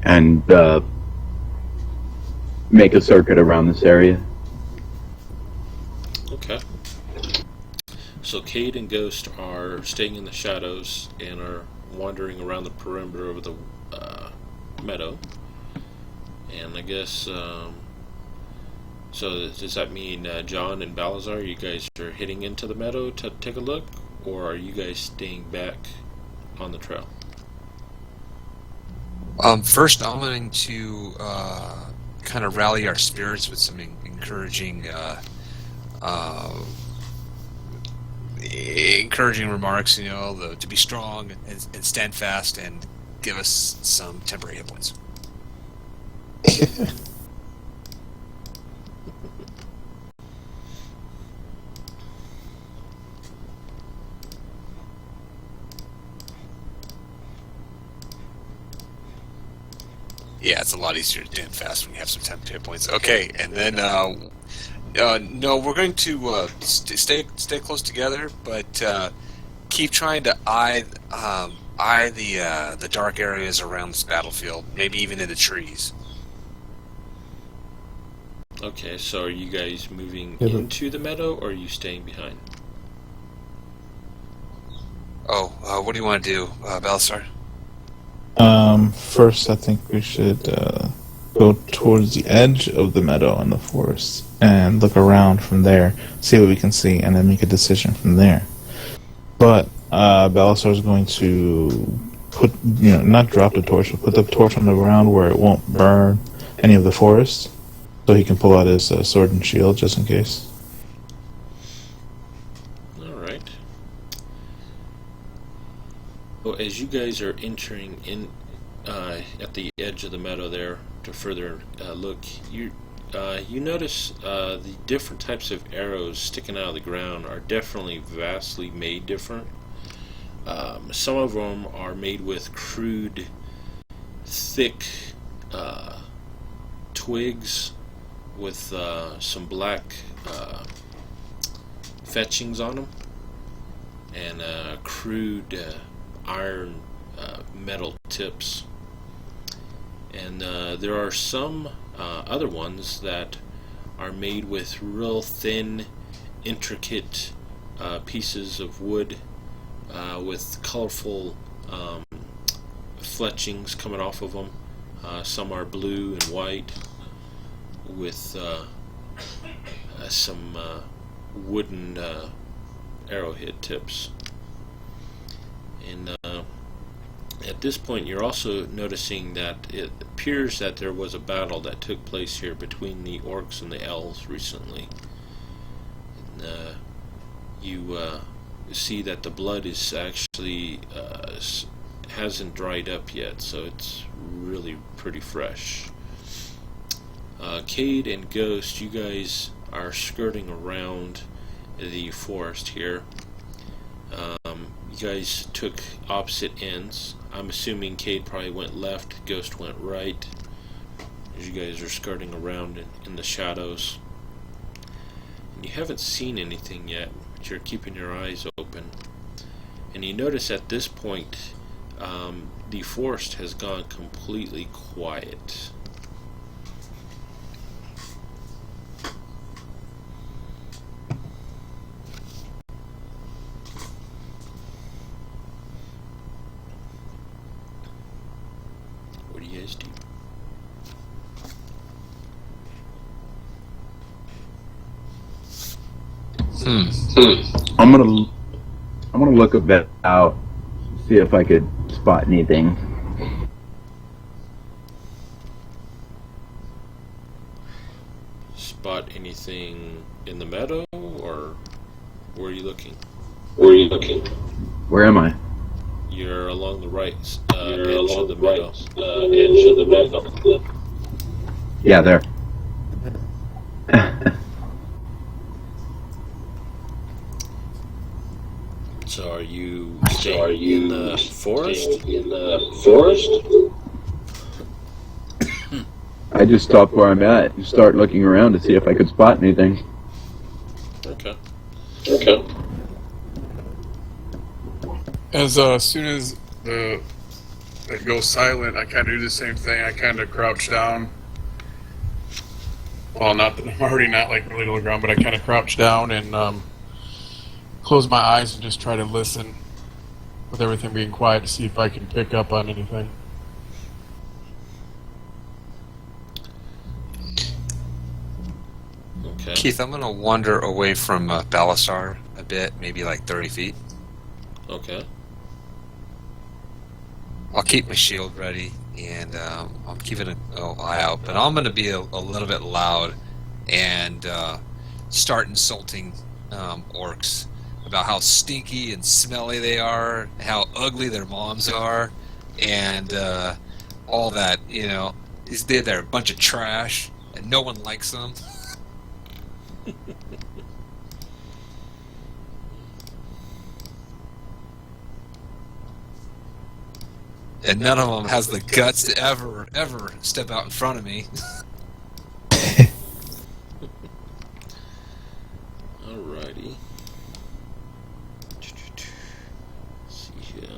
and make a circuit around this area. Okay. So Cade and Ghost are staying in the shadows and are wandering around the perimeter of the meadow. And I guess, so does that mean John and Balazar, you guys are heading into the meadow to take a look? Or are you guys staying back on the trail? First, I'm going to kind of rally our spirits with some encouraging remarks, to be strong and stand fast and give us some temporary hit points. Yeah, it's a lot easier to stand fast when you have some temporary hit points. Okay, and then no, we're going to stay close together, but keep trying to eye the dark areas around this battlefield, maybe even in the trees. Okay, so are you guys moving into the meadow, or are you staying behind? What do you want to do, Balasar? First, I think we should go towards the edge of the meadow and the forest and look around from there, see what we can see, and then make a decision from there. But Balasar is going to put, not drop the torch, but put the torch on the ground where it won't burn any of the forest, so he can pull out his sword and shield just in case. Alright. Well, as you guys are entering in at the edge of the meadow there to further look, you notice the different types of arrows sticking out of the ground are definitely vastly made different. Some of them are made with crude, thick twigs with some black fetchings on them, and crude iron metal tips. And there are some other ones that are made with real thin, intricate pieces of wood with colorful fletchings coming off of them. Some are blue and white with some wooden arrowhead tips. And at this point, you're also noticing that it appears that there was a battle that took place here between the orcs and the elves recently. And, you see that the blood is actually hasn't dried up yet, so it's really pretty fresh. Cade and Ghost, you guys are skirting around the forest here. You guys took opposite ends. I'm assuming Cade probably went left, Ghost went right, as you guys are skirting around in the shadows. And you haven't seen anything yet, but you're keeping your eyes open. And you notice at this point, the forest has gone completely quiet. What do you guys do? I'm gonna look a bit out, see if I could spot anything. Spot anything in the meadow, or where are you looking? Where am I? You're along the right edge of the meadow. Yeah, there. So are you staying in the forest? I just stopped where I'm at and start looking around to see if I could spot anything. Okay. As soon as the that go silent, I kind of do the same thing. I kind of crouch down. Well, not that I'm already not like really to the ground, but I kind of crouch down and close my eyes and just try to listen with everything being quiet to see if I can pick up on anything. Okay. Keith, I'm going to wander away from Balasar a bit, maybe like 30 feet. Okay. I'll keep my shield ready, and I'm keeping an eye out. But I'm going to be a little bit loud and start insulting orcs about how stinky and smelly they are, how ugly their moms are, and all that. You know, they're a bunch of trash, and no one likes them. And none of them has the guts to ever step out in front of me. Alrighty. See here.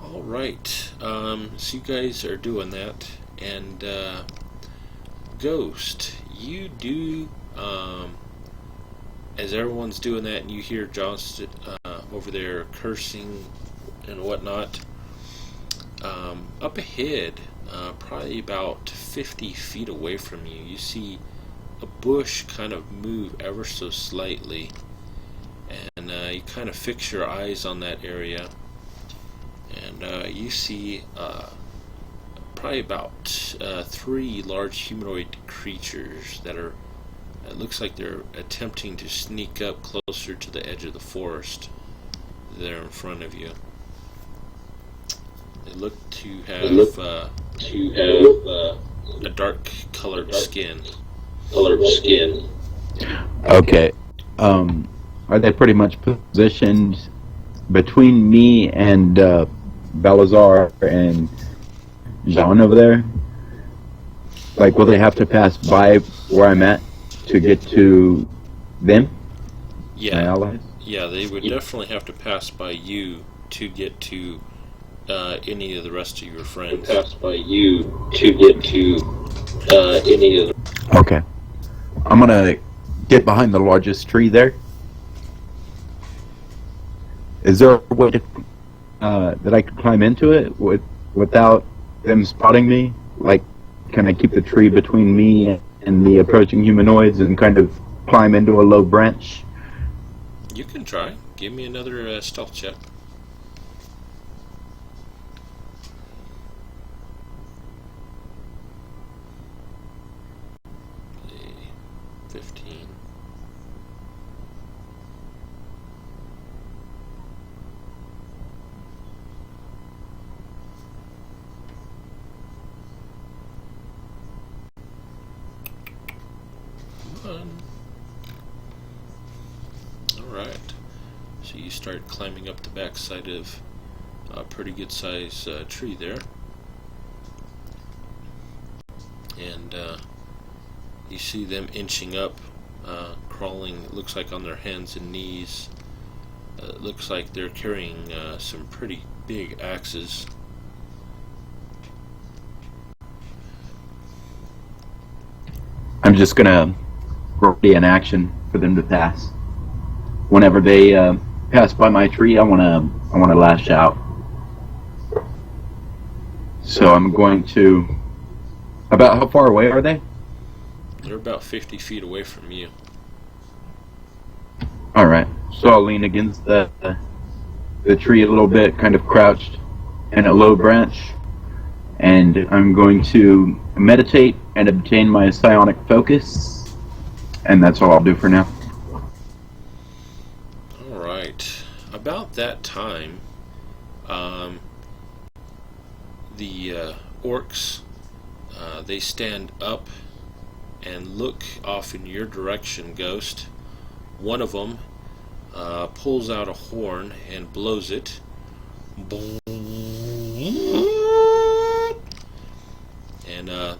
Alright. So you guys are doing that. And, Ghost, you do, as everyone's doing that and you hear Johnston over there cursing and whatnot, up ahead, probably about 50 feet away from you, you see a bush kind of move ever so slightly, and you kind of fix your eyes on that area, and you see probably about 3 large humanoid creatures that are, it looks like they're attempting to sneak up closer to the edge of the forest there in front of you. They look to have a dark colored skin. Okay. Are they pretty much positioned between me and Balazar and Jean over there? Like, will they have to pass by where I'm at to get to them? My Yeah, allies? yeah, they would definitely have to pass by you to get to any of the rest of your friends. Okay. I'm gonna get behind the largest tree there. Is there a way to that I could climb into it without them spotting me? Like, can I keep the tree between me and the approaching humanoids and kind of climb into a low branch? You can try. Give me another stealth check. 15. Alright. So you start climbing up the backside of a pretty good size tree there. And you see them inching up, crawling, it looks like on their hands and knees. It looks like they're carrying some pretty big axes. I'm just gonna ready an action for them to pass. Whenever they pass by my tree, I wanna lash out. So I'm going to. About how far away are they? They're about 50 feet away from you. All right. So I'll lean against the tree a little bit, kind of crouched in a low branch, and I'm going to meditate and obtain my psionic focus, and that's all I'll do for now. Alright. About that time, the orcs, they stand up and look off in your direction, Ghost. One of them pulls out a horn and blows it. And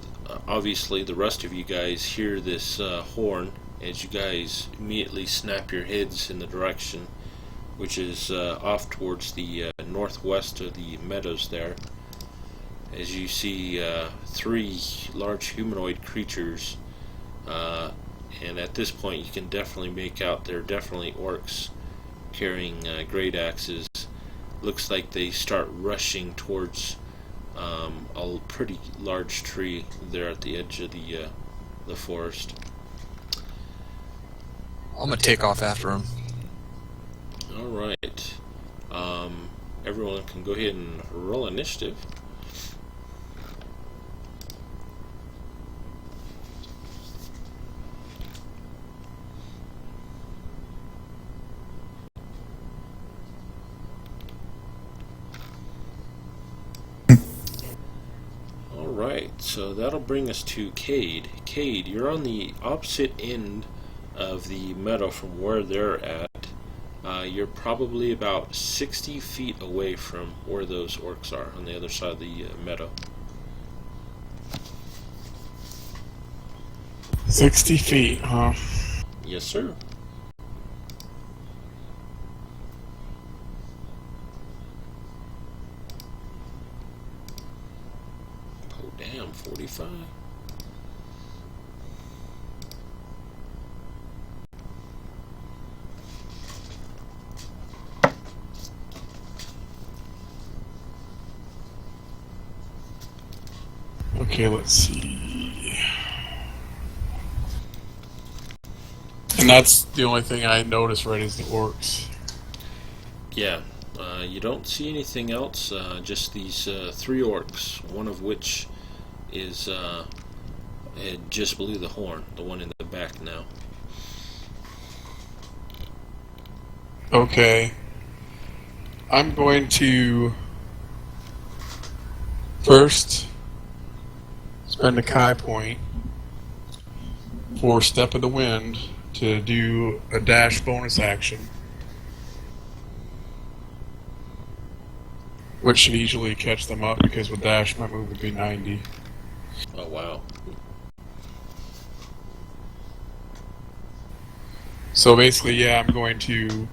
obviously the rest of you guys hear this horn as you guys immediately snap your heads in the direction which is off towards the northwest of the meadows there. As you see 3 large humanoid creatures, and at this point you can definitely make out they're definitely orcs carrying great axes. Looks like they start rushing towards a pretty large tree there at the edge of the forest. I'm gonna take off after him. Alright. Everyone can go ahead and roll initiative. Alright, so that'll bring us to Cade. Cade, you're on the opposite end of the meadow from where they're at. You're probably about 60 feet away from where those orcs are on the other side of the meadow. 60 feet, huh? Yes, sir. Oh, damn, 45. Okay, let's see. And that's the only thing I noticed, right, is the orcs. Yeah, you don't see anything else, just these 3 orcs, one of which is just below the horn, the one in the back now. Okay. I'm going to first spend a Kai point for Step of the Wind to do a dash bonus action, which should easily catch them up because with dash my move would be 90. Oh, wow. So basically, yeah, I'm going to,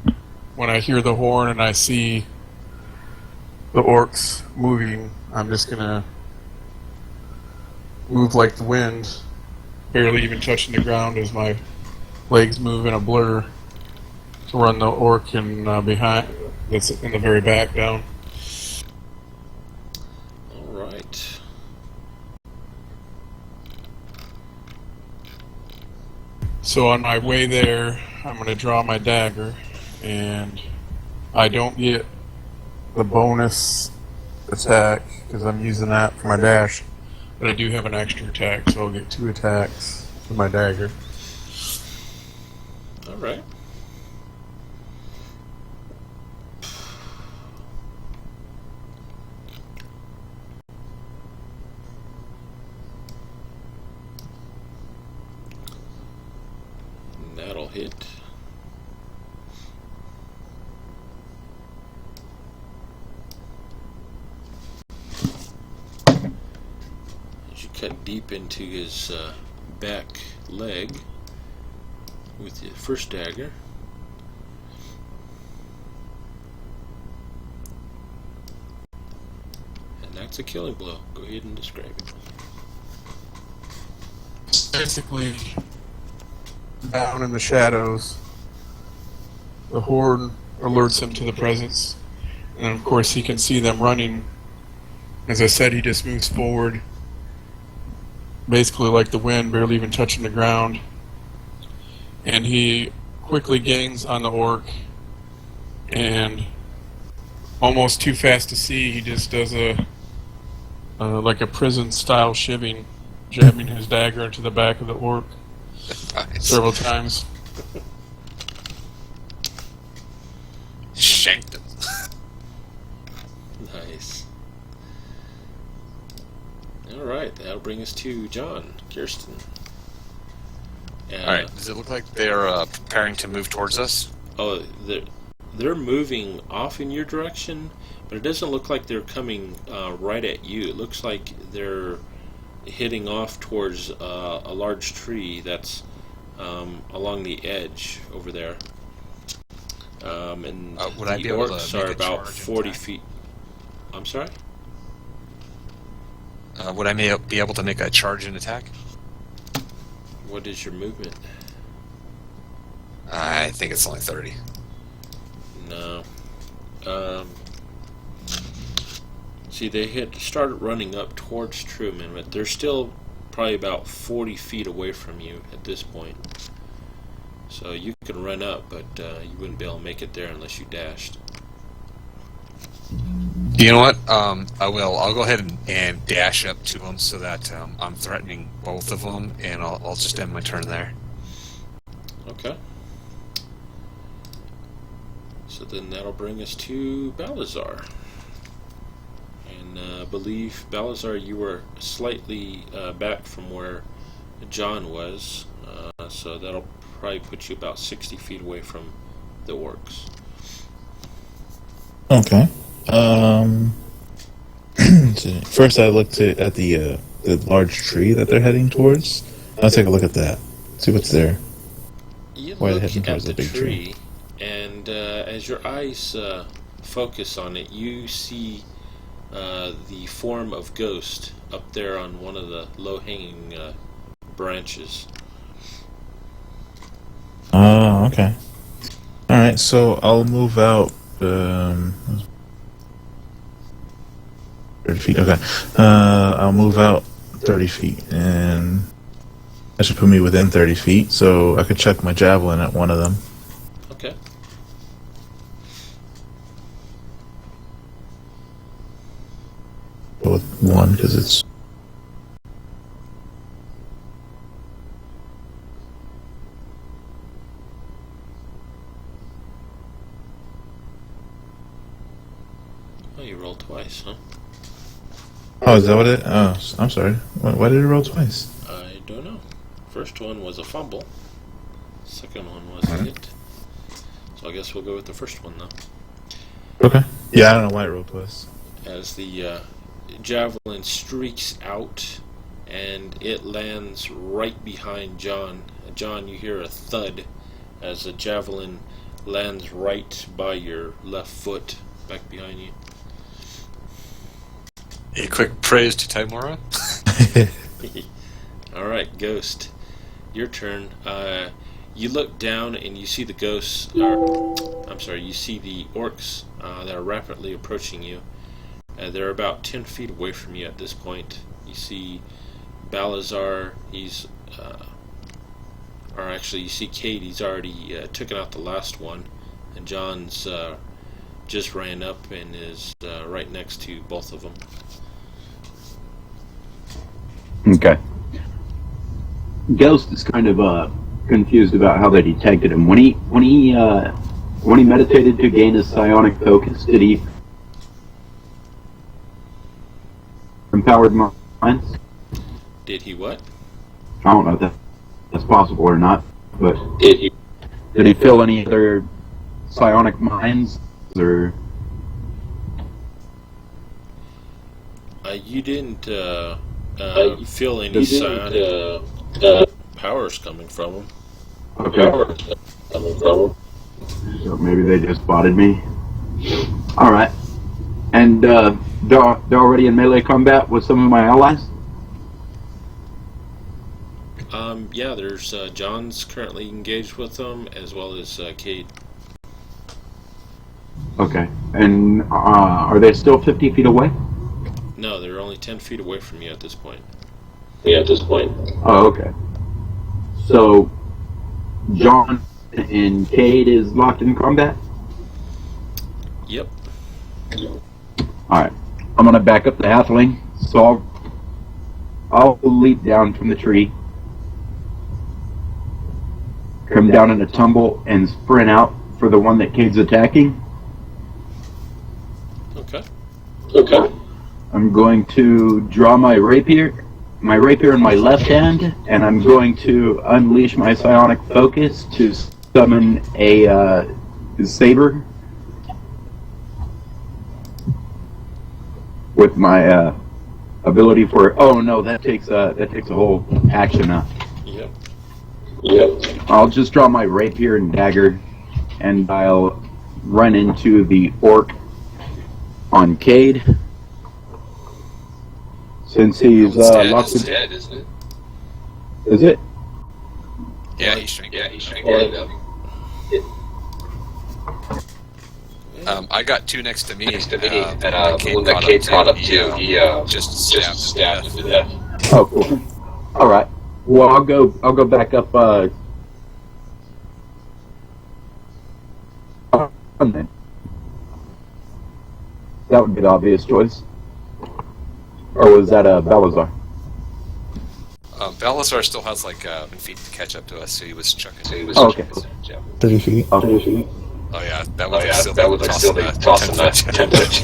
when I hear the horn and I see the orcs moving, I'm just going to move like the wind, barely even touching the ground as my legs move in a blur to run the orc in behind, that's in the very back down. Alright. So on my way there, I'm going to draw my dagger, and I don't get the bonus attack because I'm using that for my dash, but I do have an extra attack, so I'll get 2 attacks with my dagger. Alright. That'll hit. As you cut deep into his back leg with the first dagger. And that's a killing blow. Go ahead and describe it. Basically, down in the shadows, the horde alerts him to the presence, and of course he can see them running. As I said, he just moves forward, basically like the wind, barely even touching the ground, and he quickly gains on the orc, and almost too fast to see, he just does a like a prison style shivving, jabbing his dagger into the back of the orc several times. Shanked him. Nice. Alright, that'll bring us to John, Kirsten. Alright, does it look like they're preparing to move towards us? Oh, they're moving off in your direction, but it doesn't look like they're coming right at you. It looks like they're heading off towards a large tree that's along the edge over there. And Would the I be able to orcs make are a about charge and 40 attack? feet. I'm sorry? Would I be able to make a charge and attack? What is your movement? I think it's only 30. No. See, they started running up towards Truman, but they're still probably about 40 feet away from you at this point. So you can run up, but you wouldn't be able to make it there unless you dashed. You know what? I will. I'll go ahead and dash up to them so that I'm threatening both of them, and I'll just end my turn there. Okay. So then that'll bring us to Balazar. And I believe, Balazar, you were slightly back from where John was. So that'll probably put you about 60 feet away from the orcs. Okay. First, I looked at the large tree that they're heading towards. I'll take a look at that. See what's there. You Why are they look heading at towards the the big tree, and as your eyes focus on it, you see the form of Ghost up there on one of the low-hanging branches. Oh, okay. All right, so I'll move out. 30 feet. Okay. I'll move out 30 feet, and that should put me within 30 feet, so I could chuck my javelin at one of them. Okay. Go with one because it's. Oh, you rolled twice, huh? Oh, is that what it? Oh, I'm sorry. Why did it roll twice? I don't know. First one was a fumble. Second one was a hit. So I guess we'll go with the first one, though. Okay. Yeah, I don't know why it rolled twice. As the javelin streaks out, and it lands right behind John. John, you hear a thud as the javelin lands right by your left foot, back behind you. A quick praise to Taimura. Alright, Ghost. Your turn. You look down and you see the ghosts, you see the orcs that are rapidly approaching you. They're about 10 feet away from you at this point. You see Balazar, you see Cade, he's already taken out the last one, and John's just ran up and is right next to both of them. Okay. Ghost is kind of confused about how they detected him. When he meditated to gain his psionic focus, did he empowered minds? Did he what? I don't know if that's possible or not, but did he feel any other psionic minds or? You didn't feel any psionic powers coming from him. Okay. So maybe they just spotted me. All right. And they're already in melee combat with some of my allies. Yeah, there's John's currently engaged with them, as well as Cade. Okay. And are they still 50 feet away? No, they're only 10 feet away from you at this point. Oh, okay. So John and Cade is locked in combat? Yep. Alright. I'm gonna back up the halfling, so I'll leap down from the tree, come down in a tumble, and sprint out for the one that Cade's attacking. Okay. I'm going to draw my rapier in my left hand, and I'm going to unleash my psionic focus to summon a saber with my ability for. Oh no, that takes a whole action up. Yep. I'll just draw my rapier and dagger, and I'll run into the orc on Cade. Since he's locked in. Dead, isn't it? Is it? Yeah, he's shrinking. I got two next to me. The one that Kate caught up to, he just stabbed him to death. Oh, cool. All right. Well, I'll go back up. Then. That would be the obvious choice. Or was that Balazar? Balazar still has like 10 feet to catch up to us, so he was chucking. Okay. 30 feet. Okay. Oh yeah, that would still be tossing that 10 foot.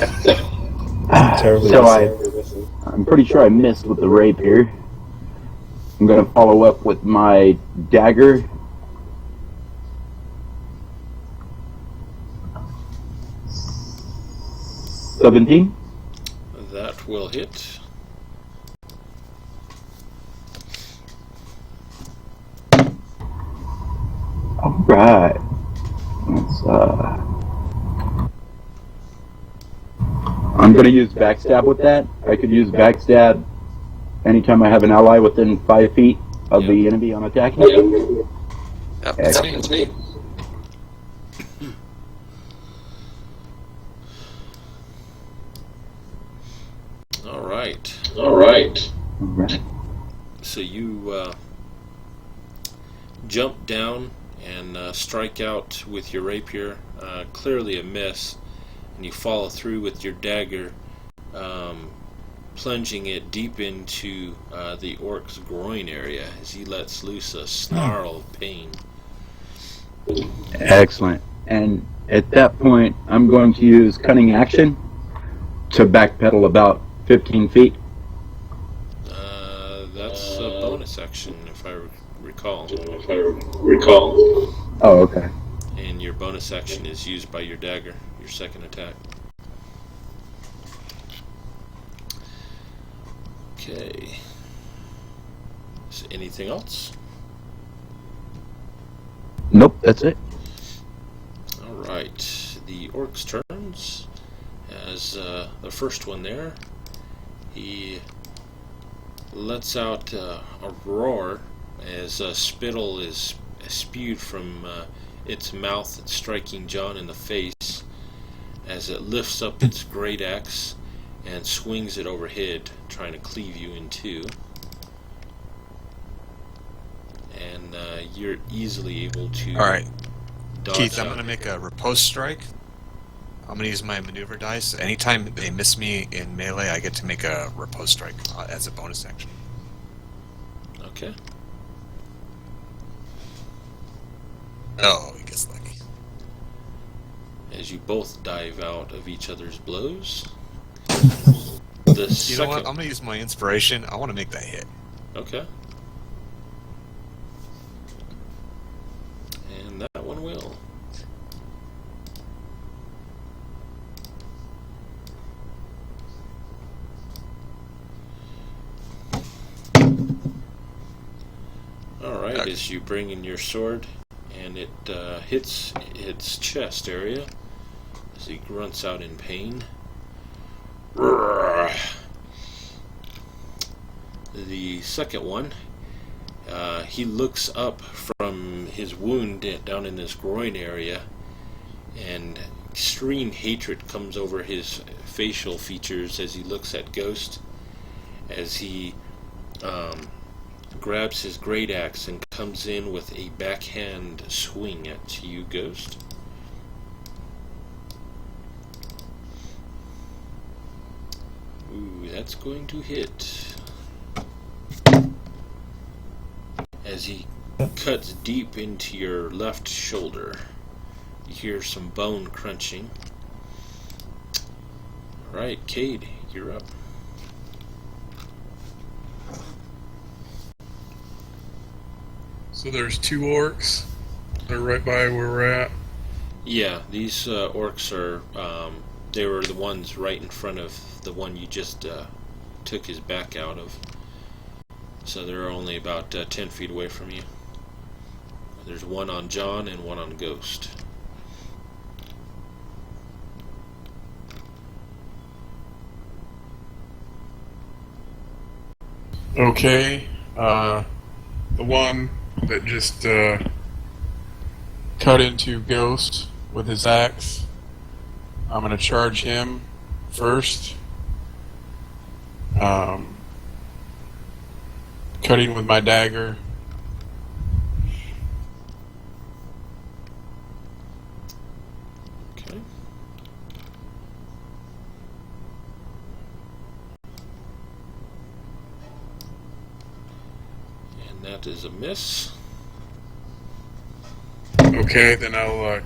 Terribly So I'm pretty sure I missed with the rapier. I'm gonna follow up with my dagger. $17. That will hit. All right. Let's, I'm gonna use backstab with that. I could use backstab anytime I have an ally within 5 feet of the enemy I'm attacking. Yep, that's me. All right. So you jump down and strike out with your rapier, clearly a miss, and you follow through with your dagger, plunging it deep into the orc's groin area as he lets loose a snarl of pain. Excellent. And at that point, I'm going to use cunning action to backpedal about 15 feet. That's a bonus action, if I recall. Oh, okay. And your bonus action is used by your dagger, your second attack. Okay. Is anything else? Nope, that's it. Alright. The orc's turns. As the first one there, he lets out a roar as spittle is spewed from its mouth, striking John in the face as it lifts up its great axe and swings it overhead, trying to cleave you in two. And you're easily able to Alright, dodge Keith, I'm out. going to make a riposte strike. I'm going to use my maneuver dice. Anytime they miss me in melee, I get to make a riposte strike as a bonus action. Okay. Oh, he gets lucky. As you both dive out of each other's blows. You know what? I'm going to use my inspiration. I want to make that hit. Okay. And that one will. Alright, Okay. as you bring in your sword, and it hits its chest area, as he grunts out in pain. The second one, he looks up from his wound down in his groin area, and extreme hatred comes over his facial features as he looks at Ghost, as he grabs his great axe and comes in with a backhand swing at you, Ghost. Ooh, that's going to hit. As he cuts deep into your left shoulder, you hear some bone crunching. Alright, Cade, you're up. So there's two orcs. They're right by where we're at. Yeah, these orcs are, they were the ones right in front of the one you just took his back out of. So they're only about 10 feet away from you. There's one on John and one on Ghost. Okay. The one that just cut into Ghost with his axe. I'm going to charge him first. Cutting with my dagger. Okay. And that is a miss. Okay, then I'll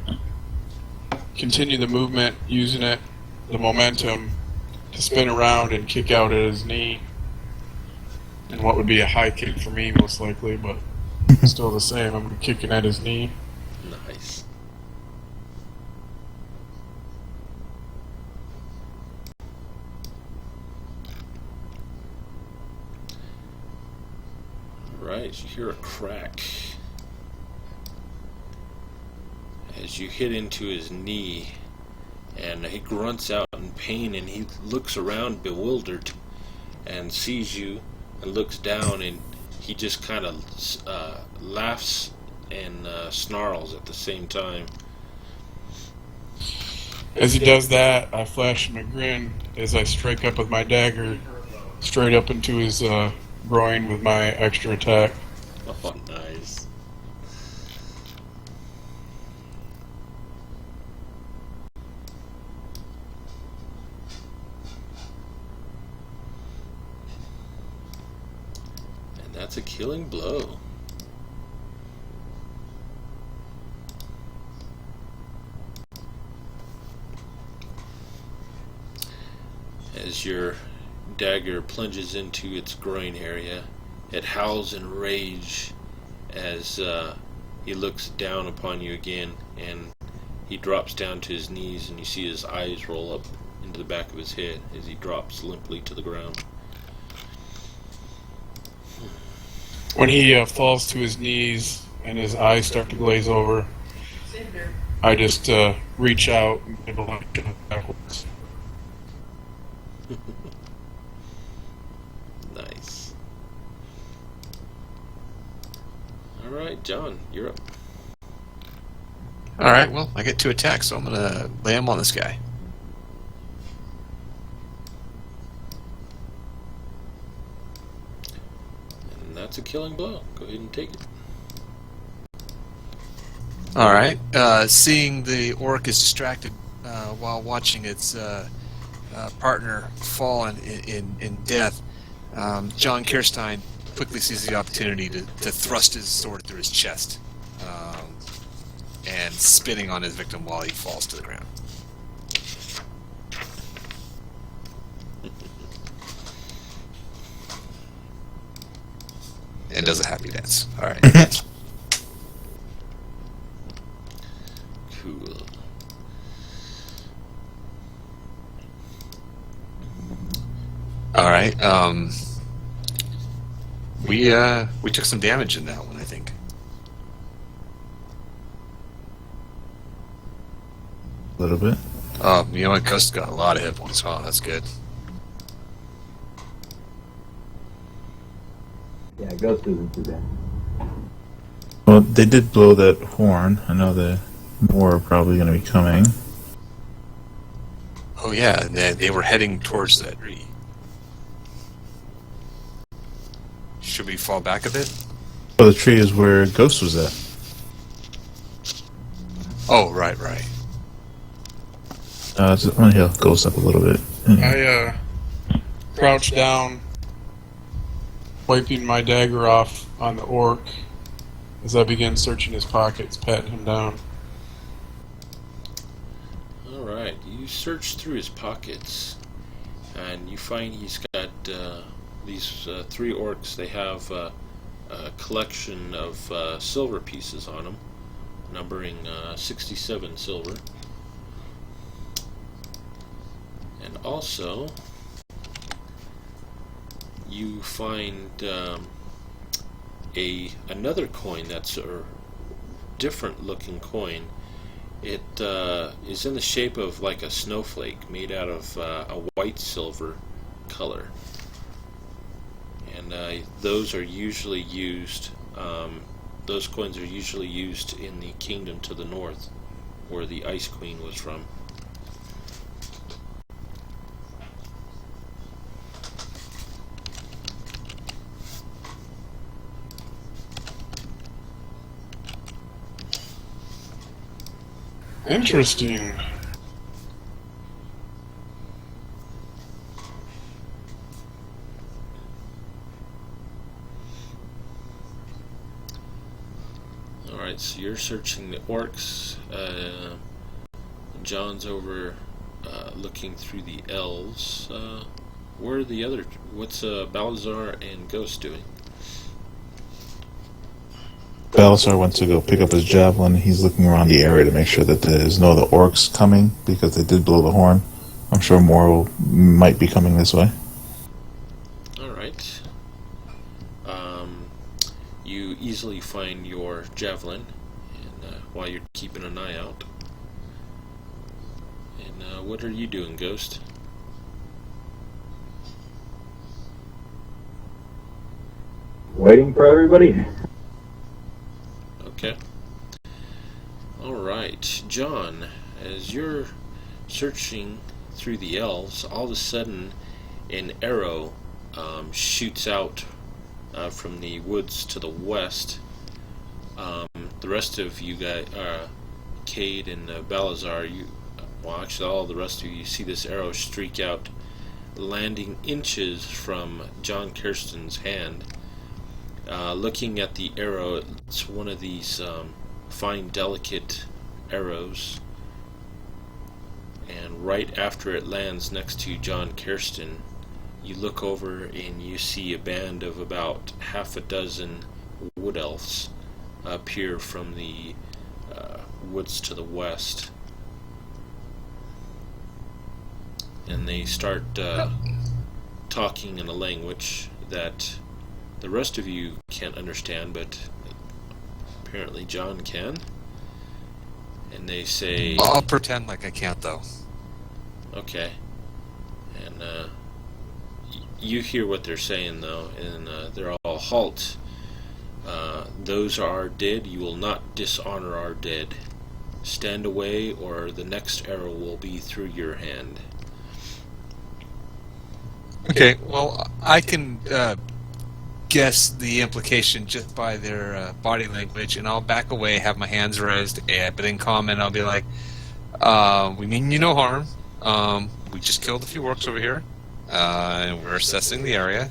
continue the movement using the momentum, to spin around and kick out at his knee. And what would be a high kick for me, most likely, but still the same. I'm kicking at his knee. Nice. Alright, you hear a crack as you hit into his knee, and he grunts out in pain, and he looks around bewildered and sees you and looks down, and he just kind of laughs and snarls at the same time. As he does that, I flash him a grin as I strike up with my dagger straight up into his groin with my extra attack. Oh, nice. And that's a killing blow. As your dagger plunges into its groin area, it howls in rage as he looks down upon you again, and he drops down to his knees, and you see his eyes roll up into the back of his head as he drops limply to the ground. When he falls to his knees and his eyes start to glaze over, I just reach out and give a lunge backwards. Nice. Alright, John, you're up. Alright, well, I get 2 attacks, so I'm going to lay him on this guy. And that's a killing blow. Go ahead and take it. Alright, seeing the orc is distracted while watching its partner fall in death, John Kirstein quickly sees the opportunity to thrust his sword through his chest, and spitting on his victim while he falls to the ground. And does a happy dance. Alright. Cool. Alright, we took some damage in that one, I think. A little bit. You know what, Ghost got a lot of hit points. Oh, that's good. Yeah, Ghost isn't too bad. Well, they did blow that horn. I know the more are probably going to be coming. Oh yeah, and they were heading towards that tree. Should we fall back a bit? Well, the tree is where Ghost was at. Oh, right. So I'm going to heal Ghost up a little bit. I crouch down, wiping my dagger off on the orc as I begin searching his pockets, patting him down. Alright, you search through his pockets, and you find he's got these 3 orcs. They have a collection of silver pieces on them, numbering 67 silver. And also, you find another coin that's a different looking coin. It is in the shape of like a snowflake made out of a white silver color. And and those are usually used. Those coins are usually used in the kingdom to the north, where the Ice Queen was from. Interesting. Alright, so you're searching the orcs. John's over looking through the elves. Where are the other... What's Balazar and Ghost doing? Balasar went to go pick up his javelin. He's looking around the area to make sure that there's no other orcs coming, because they did blow the horn. I'm sure more might be coming this way. Alright. You easily find your javelin, and while you're keeping an eye out. And what are you doing, Ghost? Waiting for everybody. Okay. Alright, John, as you're searching through the elves, all of a sudden an arrow shoots out from the woods to the west. The rest of you guys, Cade and Balazar, well, actually all the rest of you see this arrow streak out, landing inches from John Kirsten's hand. Looking at the arrow, it's one of these fine, delicate arrows, and right after it lands next to John Kirsten, you look over and you see a band of about half a dozen wood elves appear from the woods to the west, and they start talking in a language that the rest of you can't understand, but apparently John can. And they say... I'll pretend like I can't, though. Okay. And you hear what they're saying, though, and they're all, "Halt. Those are our dead. You will not dishonor our dead. Stand away, or the next arrow will be through your hand." Okay, well, I can guess the implication just by their body language, and I'll back away, have my hands raised, but in comment I'll be like, "We mean you no harm. We just killed a few orcs over here, and we're assessing the area.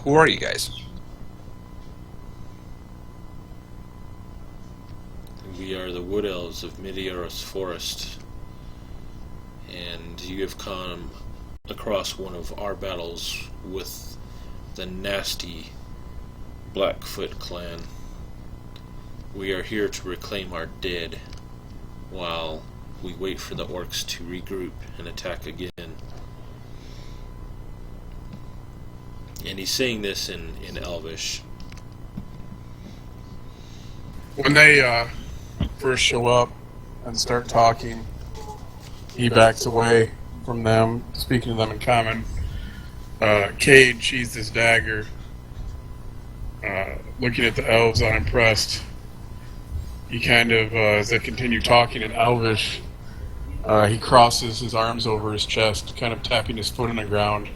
Who are you guys?" We are the wood elves of Medeiros Forest, and you have come across one of our battles with the nasty Blackfoot clan. We are here to reclaim our dead while we wait for the orcs to regroup and attack again. And he's saying this in Elvish. When they first show up and start talking, he backs away from them, speaking to them in common. Cade sheathes his dagger, looking at the elves unimpressed. He kind of, as they continue talking in Elvish, he crosses his arms over his chest, kind of tapping his foot on the ground.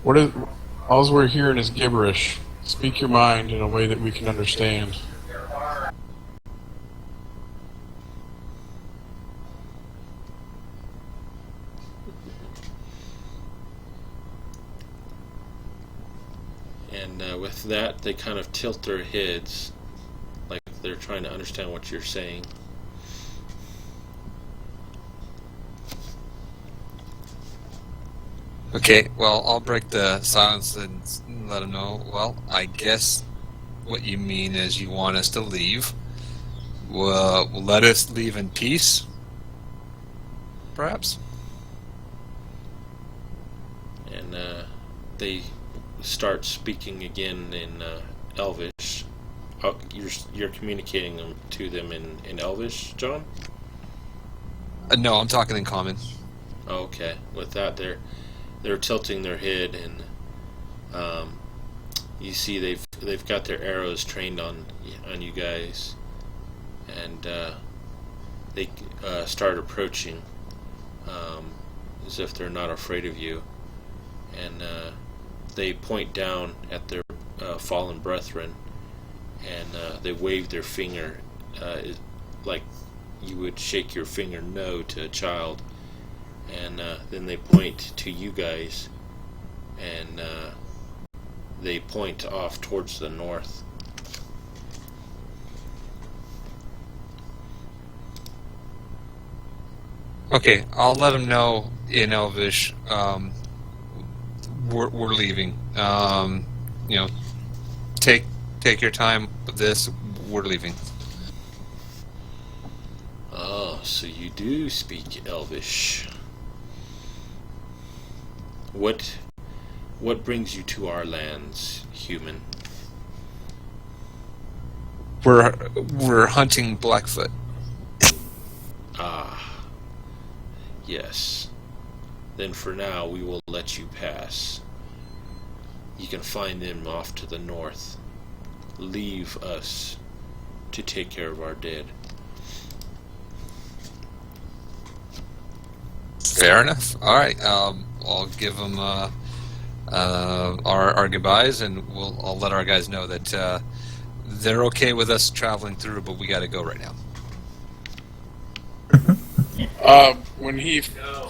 All we're hearing is gibberish. Speak your mind in a way that we can understand. And with that, they kind of tilt their heads, like they're trying to understand what you're saying. Okay, well, I'll break the silence and let them know. Well, I guess what you mean is you want us to leave. Well, let us leave in peace, perhaps? And they start speaking again in Elvish. Oh, you're communicating to them in Elvish, John? No, I'm talking in common. Okay. With that, they're tilting their head, and you see they've got their arrows trained on you guys, and they start approaching as if they're not afraid of you, and they point down at their fallen brethren, and they wave their finger like you would shake your finger no to a child, and then they point to you guys, and they point off towards the north. Okay, I'll let them know in Elvish. We're leaving. You know, take your time with this. We're leaving. Oh, so you do speak Elvish. What brings you to our lands, human? We're hunting Blackfoot. Ah, yes. Then for now we will let you pass. You can find them off to the north. Leave us to take care of our dead. Fair enough. All right. I'll give them our goodbyes, and I'll let our guys know that they're okay with us traveling through, but we got to go right now. When he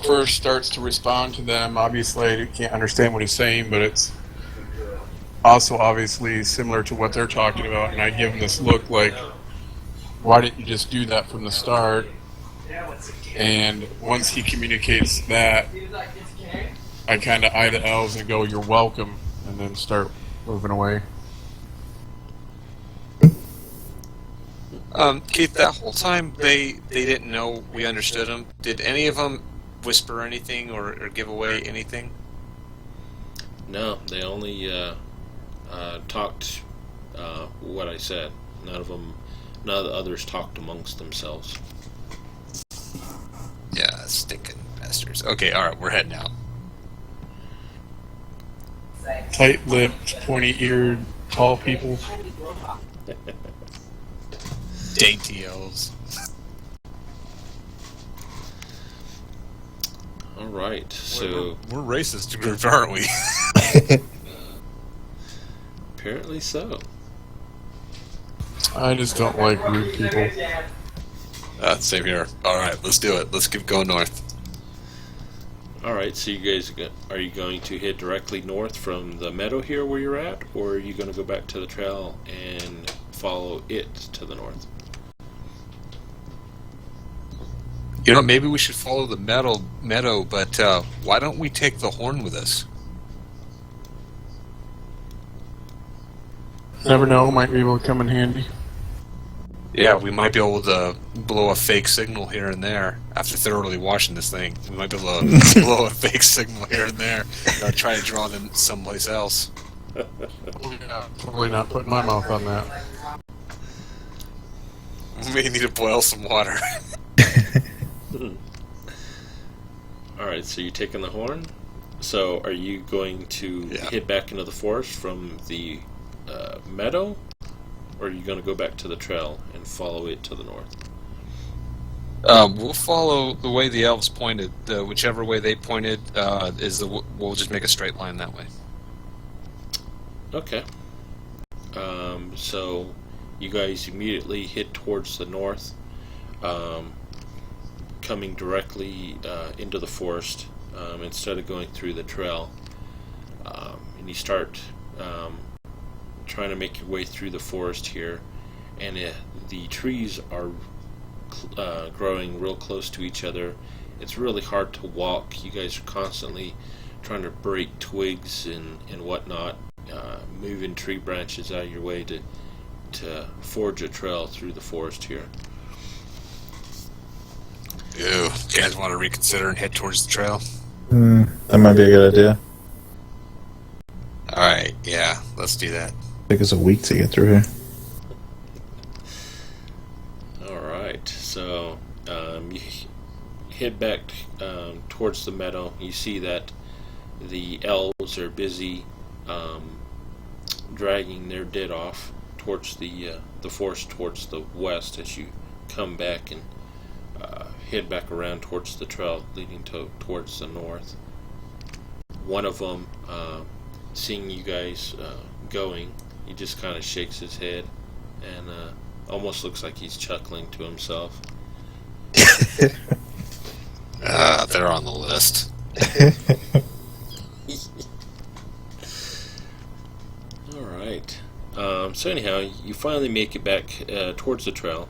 first starts to respond to them, obviously I can't understand what he's saying, but it's also obviously similar to what they're talking about, and I give him this look like, why didn't you just do that from the start? And once he communicates that, I kind of eye the elves and go, "You're welcome," and then start moving away. Keith, that whole time they didn't know we understood them. Did any of them whisper anything or give away anything? No, they only talked what I said. None of the others talked amongst themselves. Yeah, stinking bastards. Okay, all right, we're heading out. Tight-lipped, pointy-eared, tall people. Dainty elves. All right, so we're racist group, aren't we? apparently so. I just don't like rude people. Same here. All right, let's do it. Let's keep going north. All right, so you guys are you going to head directly north from the meadow here where you're at, or are you going to go back to the trail and follow it to the north? You know, maybe we should follow the meadow, but why don't we take the horn with us? Never know, might be able to come in handy. Yeah, we might be able to blow a fake signal here and there after thoroughly washing this thing. We might be able to blow a fake signal here and there, or try to draw them someplace else. Yeah, totally not putting my mouth on that. We may need to boil some water. All right, so you're taking the horn. So are you going to head back into the forest from the meadow, or are you going to go back to the trail and follow it to the north? We'll follow the way the elves pointed. Whichever way they pointed we'll just make a straight line that way. Okay. So you guys immediately head towards the north, coming directly into the forest instead of going through the trail. And you start trying to make your way through the forest here, and the trees are growing real close to each other. It's really hard to walk. You guys are constantly trying to break twigs and whatnot, moving tree branches out of your way to forge a trail through the forest here. Ew, you guys want to reconsider and head towards the trail? That might be a good idea. Alright, yeah, let's do that. Take us a week to get through here. Alright, so you head back towards the meadow. You see that the elves are busy dragging their dead off towards the forest towards the west as you come back and head back around towards the trail leading towards the north. One of them, seeing you guys going, he just kind of shakes his head and almost looks like he's chuckling to himself. They're on the list. Alright. So anyhow, you finally make it back towards the trail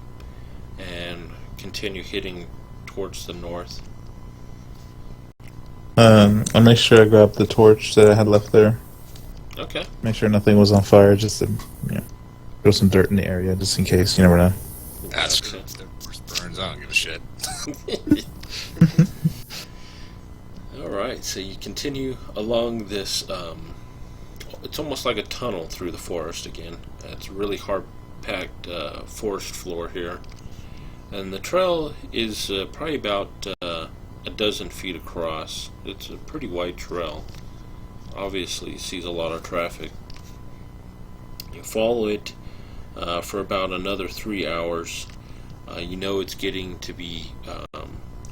and continue heading towards the north. I'll make sure I grab the torch that I had left there. Okay. Make sure nothing was on fire, just to, throw some dirt in the area, just in case. You never know. That's Gotcha. good. The first burns. I don't give a shit. Alright, so you continue along this, it's almost like a tunnel through the forest again. It's a really hard-packed forest floor here. And the trail is probably about a dozen feet across. It's a pretty wide trail. Obviously sees a lot of traffic. You follow it for about another 3 hours. You know it's getting to be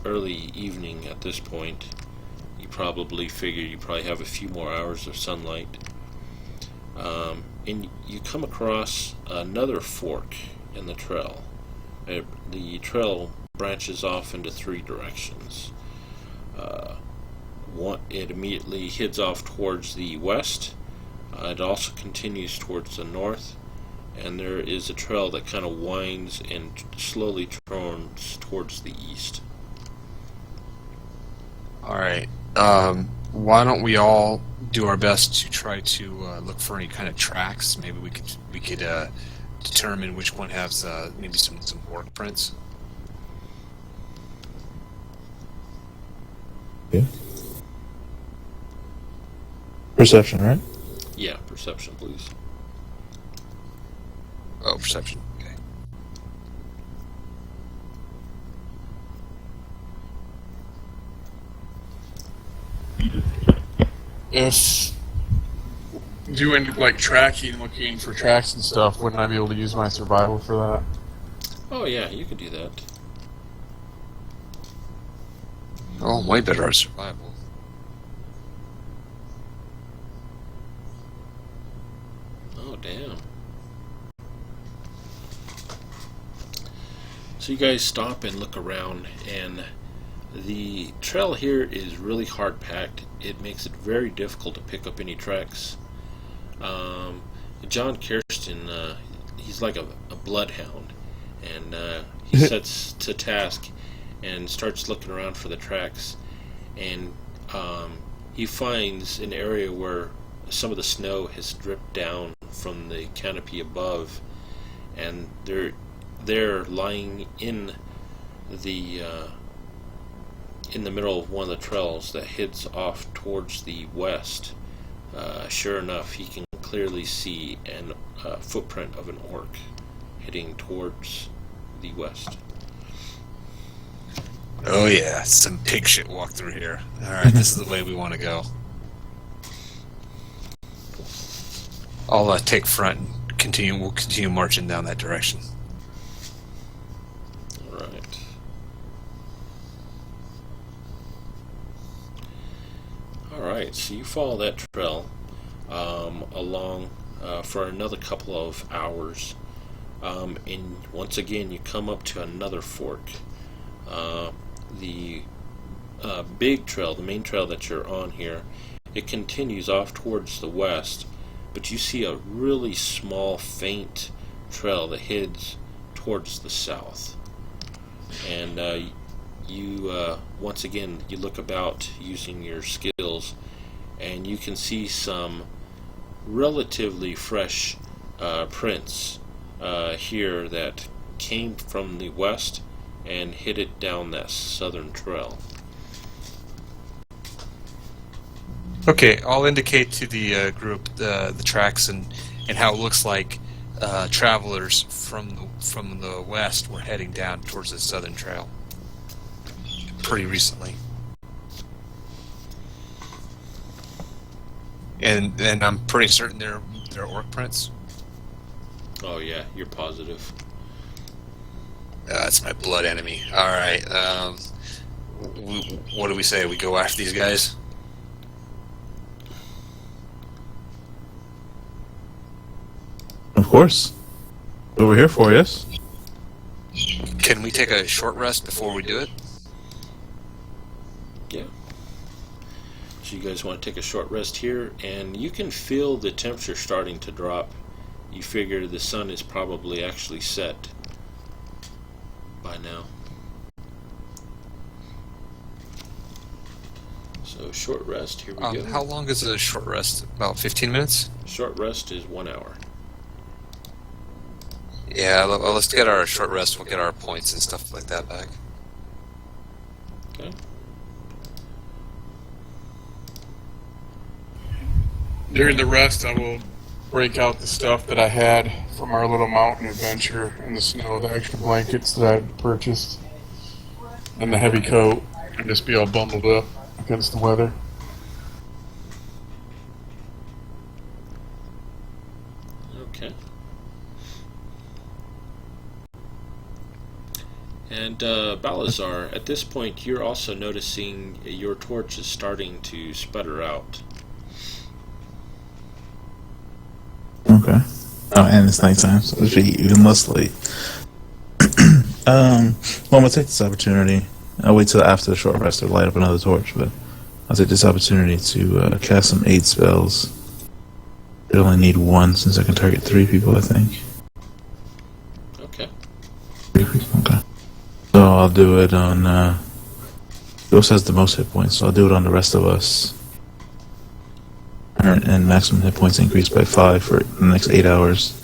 early evening at this point. You probably figure you probably have a few more hours of sunlight. And you come across another fork in the trail. The trail branches off into 3 directions. It immediately heads off towards the west. It also continues towards the north. And there is a trail that kind of winds and slowly turns towards the east. Alright. Why don't we all do our best to try to look for any kind of tracks? Maybe we could determine which one has maybe some orc prints. Yeah. Perception, right? Yeah, perception, please. Oh, perception. Okay. If doing like tracking, looking for tracks and stuff, wouldn't I be able to use my survival for that? Oh yeah, you could do that. Oh, way better at survival. Oh damn. So you guys stop and look around, and the trail here is really hard packed. It makes it very difficult to pick up any tracks. John Kirsten, he's like a bloodhound, and he sets to task and starts looking around for the tracks, and he finds an area where some of the snow has dripped down from the canopy above, and they're lying in the middle of one of the trails that heads off towards the west. Sure enough, he can clearly see a footprint of an orc heading towards the west. Oh yeah, some pig shit walk through here. Alright, this is the way we want to go. I'll take front and we'll continue marching down that direction. Alright. Alright, so you follow that trail along for another couple of hours. And once again, you come up to another fork. The big trail, the main trail that you're on here, it continues off towards the west, but you see a really small, faint trail that heads towards the south. And you once again, you look about using your skills, and you can see some relatively fresh prints here that came from the west and hit it down that southern trail. Okay, I'll indicate to the group the tracks and how it looks like travelers from the west were heading down towards the southern trail. pretty recently. And I'm pretty certain they're orc prints. Oh yeah, you're positive. That's my blood enemy. All right. What do we say? We go after these guys? Of course. Over here for yes. Can we take a short rest before we do it? Yeah. So you guys want to take a short rest here, and you can feel the temperature starting to drop. You figure the sun is probably actually set by now. So short rest, here we go. How long is a short rest? About 15 minutes? Short rest is 1 hour. Yeah, let's get our short rest. We'll get our points and stuff like that back. Okay. During the rest, I will break out the stuff that I had from our little mountain adventure in the snow, the extra blankets that I purchased, and the heavy coat, and just be all bundled up against the weather. Okay. And Balazar, at this point, you're also noticing your torch is starting to sputter out. Okay. Oh, and it's nighttime, so it should be even less late. Well, I'm gonna take this opportunity. I'll wait till after the short rest to light up another torch, but I'll take this opportunity to cast some aid spells. I only need one since I can target 3 people, I think. Okay. 3 people? Okay. So I'll do it on, Ghost has the most hit points, so I'll do it on the rest of us. And maximum hit points increased by 5 for the next 8 hours.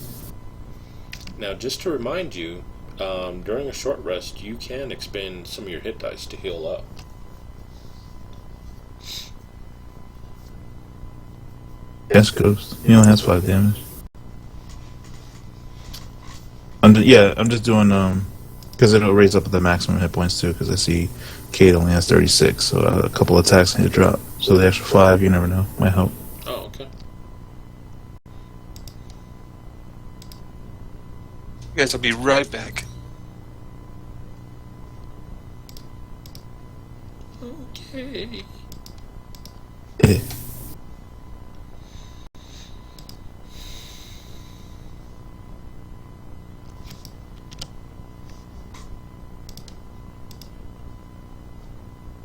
Now, just to remind you, during a short rest, you can expend some of your hit dice to heal up. Yes, Ghost. He only has 5 damage. I'm just doing, because it'll raise up the maximum hit points too, because I see Kate only has 36, so a couple attacks need to drop. So the extra 5, you never know, might help. Oh, okay. Guys, I'll be right back. Okay. Yeah.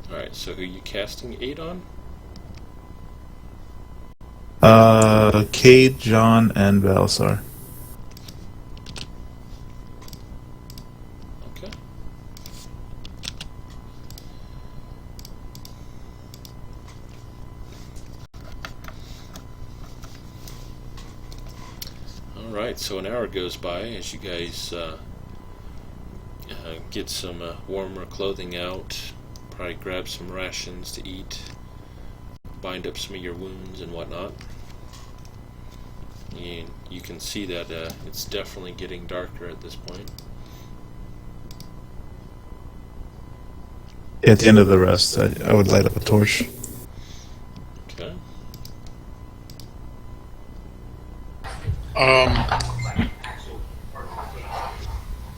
Alright, so who are you casting 8 on? Cade, John, and Balasar. Okay. Alright, so an hour goes by as you guys get some warmer clothing out, probably grab some rations to eat, bind up some of your wounds and whatnot. And you can see that it's definitely getting darker at this point. At the end of the rest, I would light up a torch. Okay.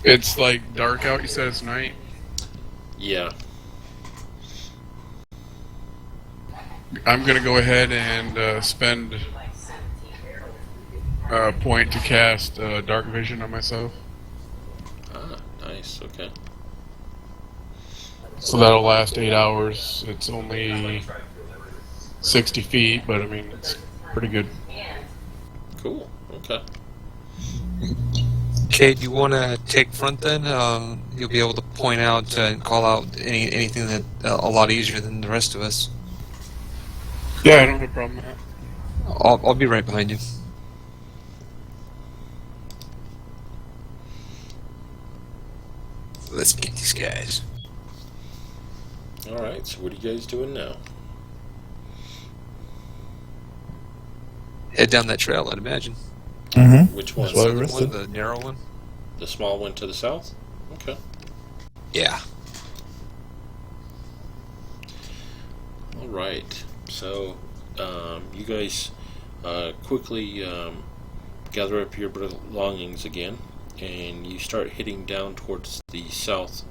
It's like dark out, you said it's night? Yeah. I'm gonna go ahead and spend a point to cast Dark Vision on myself. Ah, nice. Okay. So that'll last 8 hours. It's only 60 feet, but I mean, it's pretty good. Cool. Okay. Kate, you want to take front then? You'll be able to point out and call out anything that a lot easier than the rest of us. Yeah, I don't have a problem with that. I'll be right behind you. Let's get these guys. Alright, so what are you guys doing now? Head down that trail, I'd imagine. Mm-hmm. Which one? That's why I The rested. one, the narrow one? The small one to the south? Okay. Yeah. Alright, so you guys quickly gather up your belongings again, and you start heading down towards the south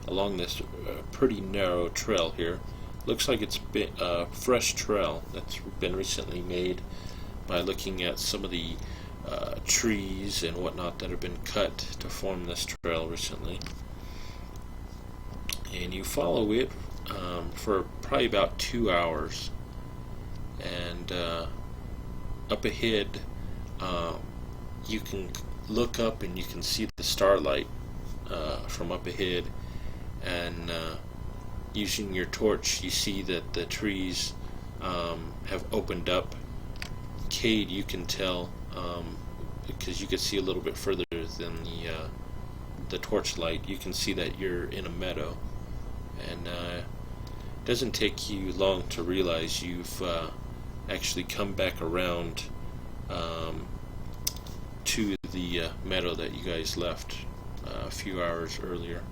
along this pretty narrow trail here. Looks like it's been a fresh trail that's been recently made by looking at some of the trees and whatnot that have been cut to form this trail recently. And you follow it for probably about 2 hours, and up ahead you can look up and you can see the starlight from up ahead, and using your torch you see that the trees have opened up. Cade, you can tell because you can see a little bit further than the torchlight. You can see that you're in a meadow, and it doesn't take you long to realize you've actually come back around to the meadow that you guys left a few hours earlier.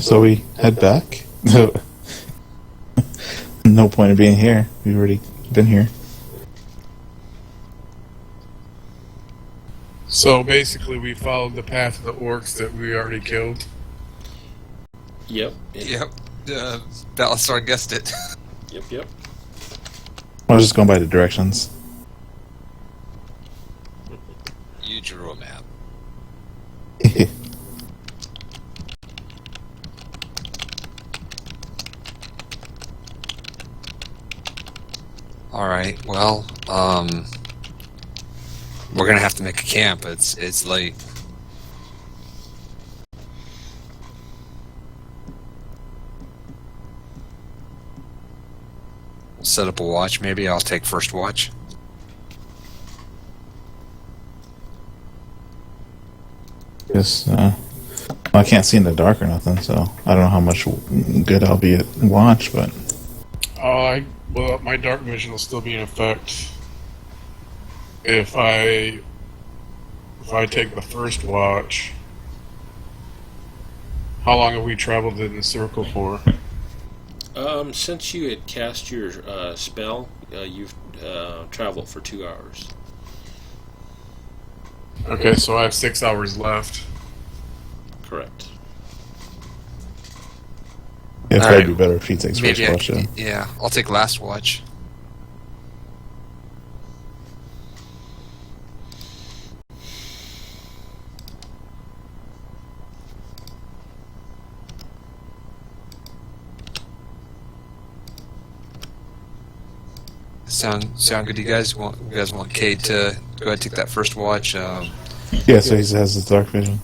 So we head back. No point in being here. We've already been here. So basically, we followed the path of the orcs that we already killed. Yep. Yep. Balasar guessed it. Yep. I was just going by the directions. You drew a map. Alright, well, we're gonna have to make a camp. It's late. We'll set up a watch, maybe. I'll take first watch. Yes, I can't see in the dark or nothing, so I don't know how much good I'll be at watch, but... Well, my dark vision will still be in effect if I take the first watch. How long have we traveled in the circle for? Since you had cast your spell, you've traveled for 2 hours. Okay, so I have 6 hours left. Correct. It'd Alright. probably be better if he takes first Maybe watch. yeah, I'll take last watch. Sound good to you guys? You guys want Cade to go ahead and take that first watch? Yeah, so he has his dark vision.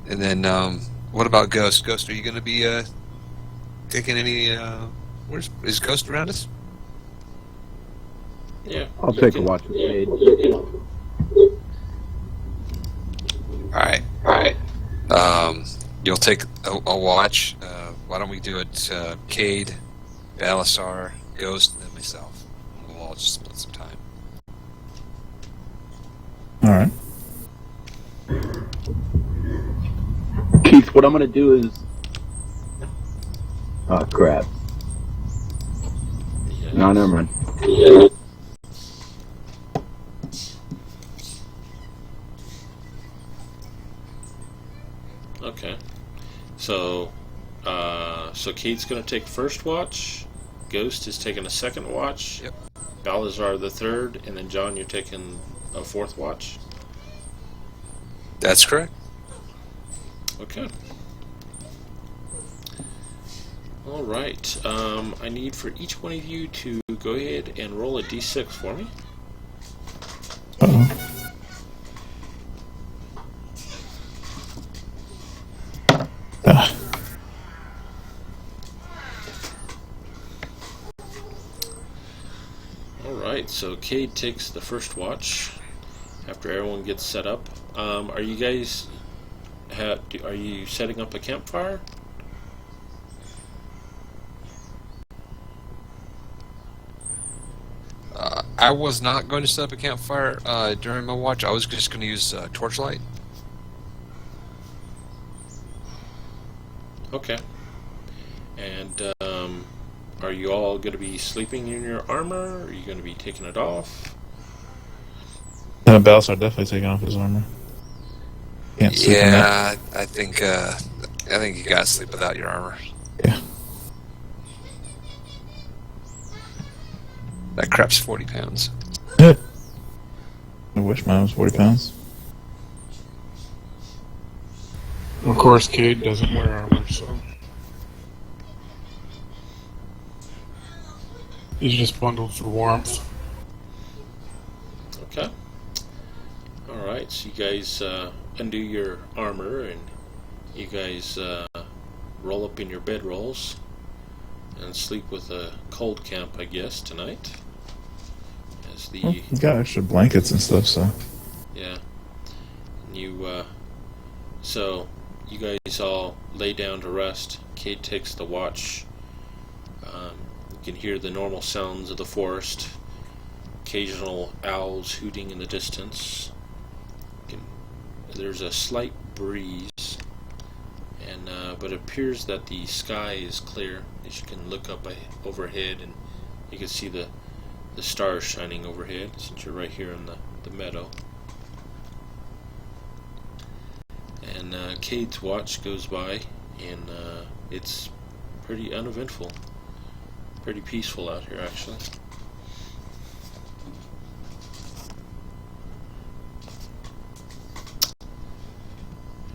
And then, what about Ghost? Ghost, are you going to be taking any? Is Ghost around us? Yeah. I'll take a watch with Cade. All right. You'll take a watch. Why don't we do it? Cade, Balasar, Ghost, and then myself. We'll all just split some time. All right. Keith, what I'm gonna do is... Oh, crap. Yeah. No, never mind. Okay. So Cade's going to take first watch. Ghost is taking a second watch. Yep. Balazar the third, and then John, you're taking a fourth watch. That's correct. Okay. All right. I need for each one of you to go ahead and roll a d6 for me. Uh-oh. Ah. All right. So Cade takes the first watch after everyone gets set up. Are you guys... are you setting up a campfire? I was not going to set up a campfire during my watch. I was just going to use torchlight. Okay. And are you all going to be sleeping in your armor? Are you going to be taking it off? Balthazar definitely taking off his armor. Can't sleep in that. Yeah, I think you gotta sleep without your armor. Yeah. That crap's 40 pounds. I wish mine was 40 pounds. Of course, Cade doesn't wear armor, so he's just bundled for warmth. Okay. Alright, so you guys undo your armor and you guys roll up in your bedrolls and sleep with a cold camp, I guess, tonight. As the... Well, you got extra blankets and stuff, so... Yeah. You, so, you guys all lay down to rest. Cade takes the watch. You can hear the normal sounds of the forest. Occasional owls hooting in the distance. There's a slight breeze, and but it appears that the sky is clear. As you can look up overhead, and you can see the stars shining overhead, since you're right here in the meadow. And Cade's watch goes by, and it's pretty uneventful, pretty peaceful out here, actually.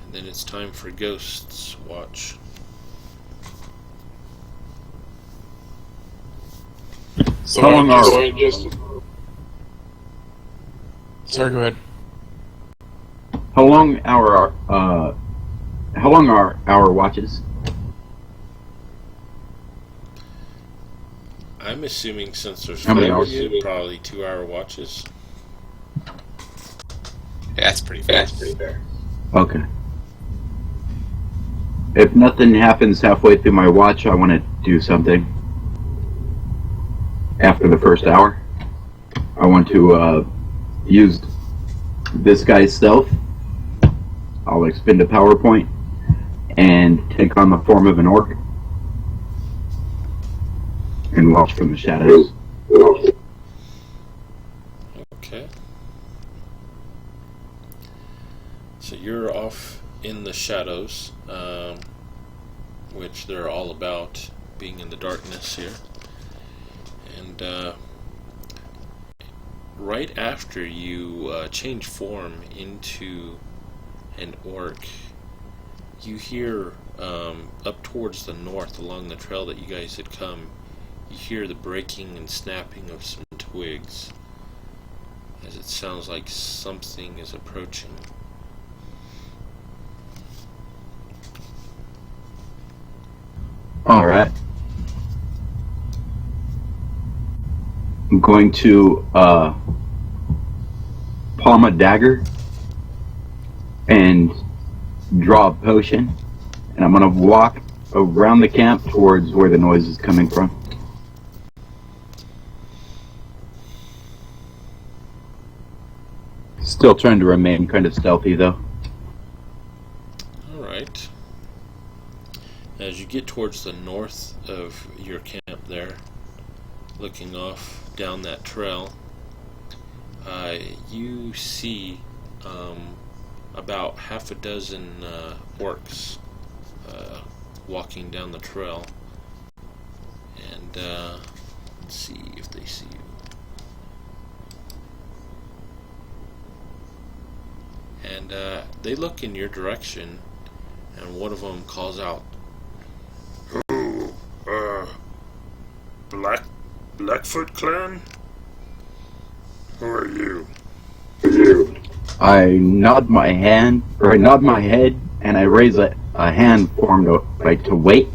And then it's time for Ghost's watch. So How long are Sorry, go ahead. How long are our watches? I'm assuming since there's How many 5 of hours? you, probably 2-hour watches. Yeah, that's pretty fast. Okay. If nothing happens halfway through my watch, I want to do something. After the first hour, I want to use this guy's stealth. I'll expend a power point and take on the form of an orc and watch from the shadows. Okay. So you're off in the shadows, which they're all about, being in the darkness here. And right after you change form into an orc, you hear up towards the north along the trail that you guys had come, you hear the breaking and snapping of some twigs, as it sounds like something is approaching. Alright. I'm going to palm a dagger and draw a potion, and I'm going to walk around the camp towards where the noise is coming from. Still trying to remain kind of stealthy, though. Alright. As you get towards the north of your camp there, looking off down that trail, you see about half a dozen orcs walking down the trail. And let's see if they see you. And they look in your direction, and one of them calls out, "Oh, Blackfoot clan? Who are you?" I nod my head, and I raise a hand for him to wait,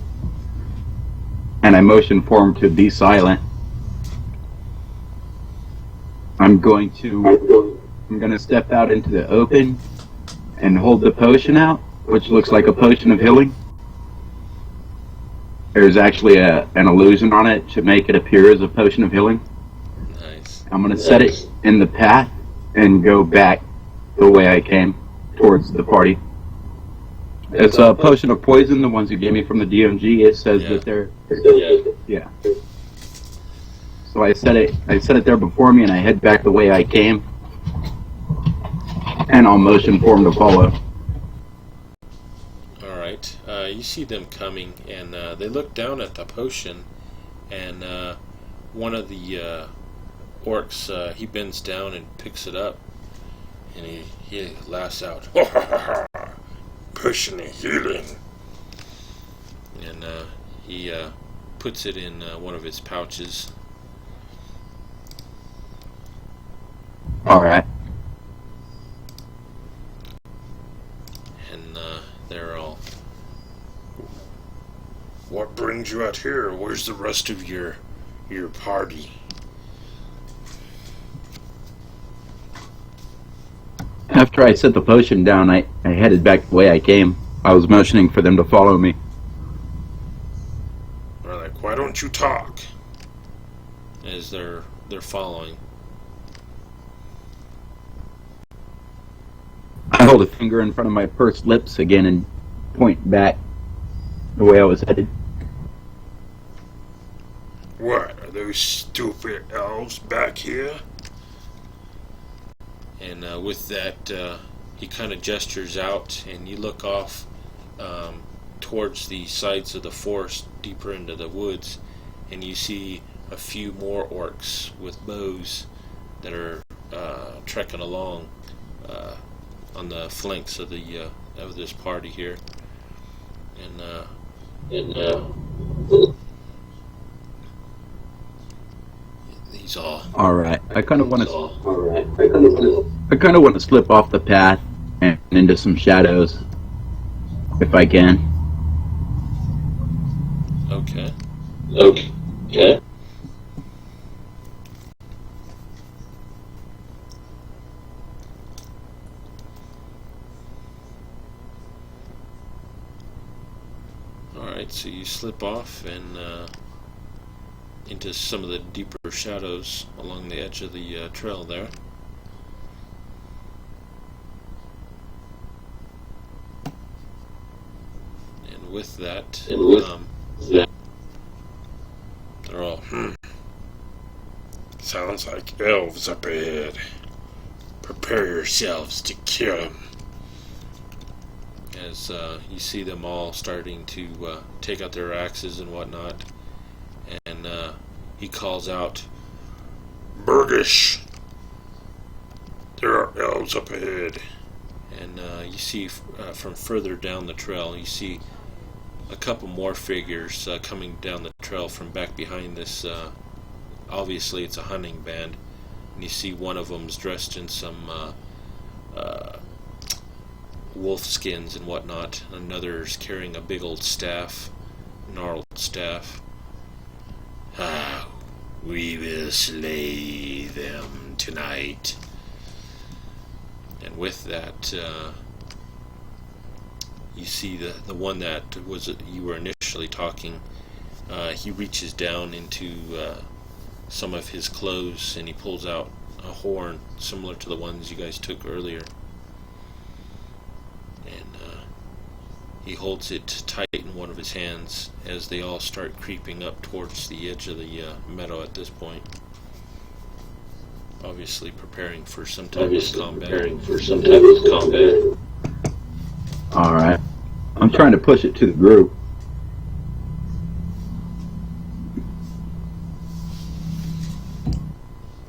and I motion for him to be silent. I'm going to step out into the open and hold the potion out, which looks like a potion of healing. There's actually an illusion on it to make it appear as a potion of healing. Nice. I'm going to set it in the path and go back the way I came towards the party. It's a potion of poison, the ones you gave me from the DMG. It says that they're... Yeah. So I set it there before me, and I head back the way I came. And I'll motion for him to follow. Alright, you see them coming, and they look down at the potion, and one of the orcs, he bends down and picks it up, and he laughs out, "Ha ha ha ha! Potion of healing!" And he puts it in one of his pouches. Alright. And they're all, "What brings you out here? Where's the rest of your party?" After I set the potion down, I headed back the way I came. I was motioning for them to follow me. They're like, "Why don't you talk?" As they're following. I hold a finger in front of my pursed lips again and point back the way I was headed. "What, are those stupid elves back here?" And with that, he kind of gestures out, and you look off towards the sides of the forest, deeper into the woods, and you see a few more orcs with bows that are trekking along on the flanks of this party here, and he's all, Alright, I kind of want to slip off the path and into some shadows, if I can. okay. Alright, so you slip off and into some of the deeper shadows along the edge of the trail there. And with that, they're all, "Sounds like elves up ahead. Prepare yourselves to kill them." As you see them all starting to take out their axes and whatnot, and he calls out, "Burgish, there are elves up ahead." And you see from further down the trail, you see a couple more figures coming down the trail from back behind this. Obviously, it's a hunting band, and you see one of them's dressed in some wolf skins and whatnot. Another's carrying a big old staff, gnarled staff. "Ah, we will slay them tonight." And with that, you see the one that was you were initially talking. He reaches down into some of his clothes, and he pulls out a horn similar to the ones you guys took earlier. And he holds it tight in one of his hands as they all start creeping up towards the edge of the meadow at this point. Obviously preparing for some type of combat. Alright. I'm trying to push it to the group.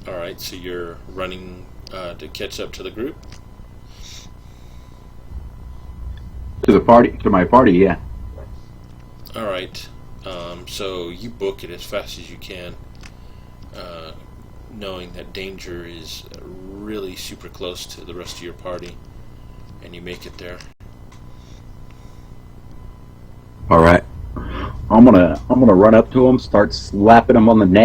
Alright, so you're running to catch up to the group? To my party, yeah. Alright, so you book it as fast as you can, knowing that danger is really super close to the rest of your party, and you make it there. Alright. I'm gonna run up to him, start slapping him on the neck,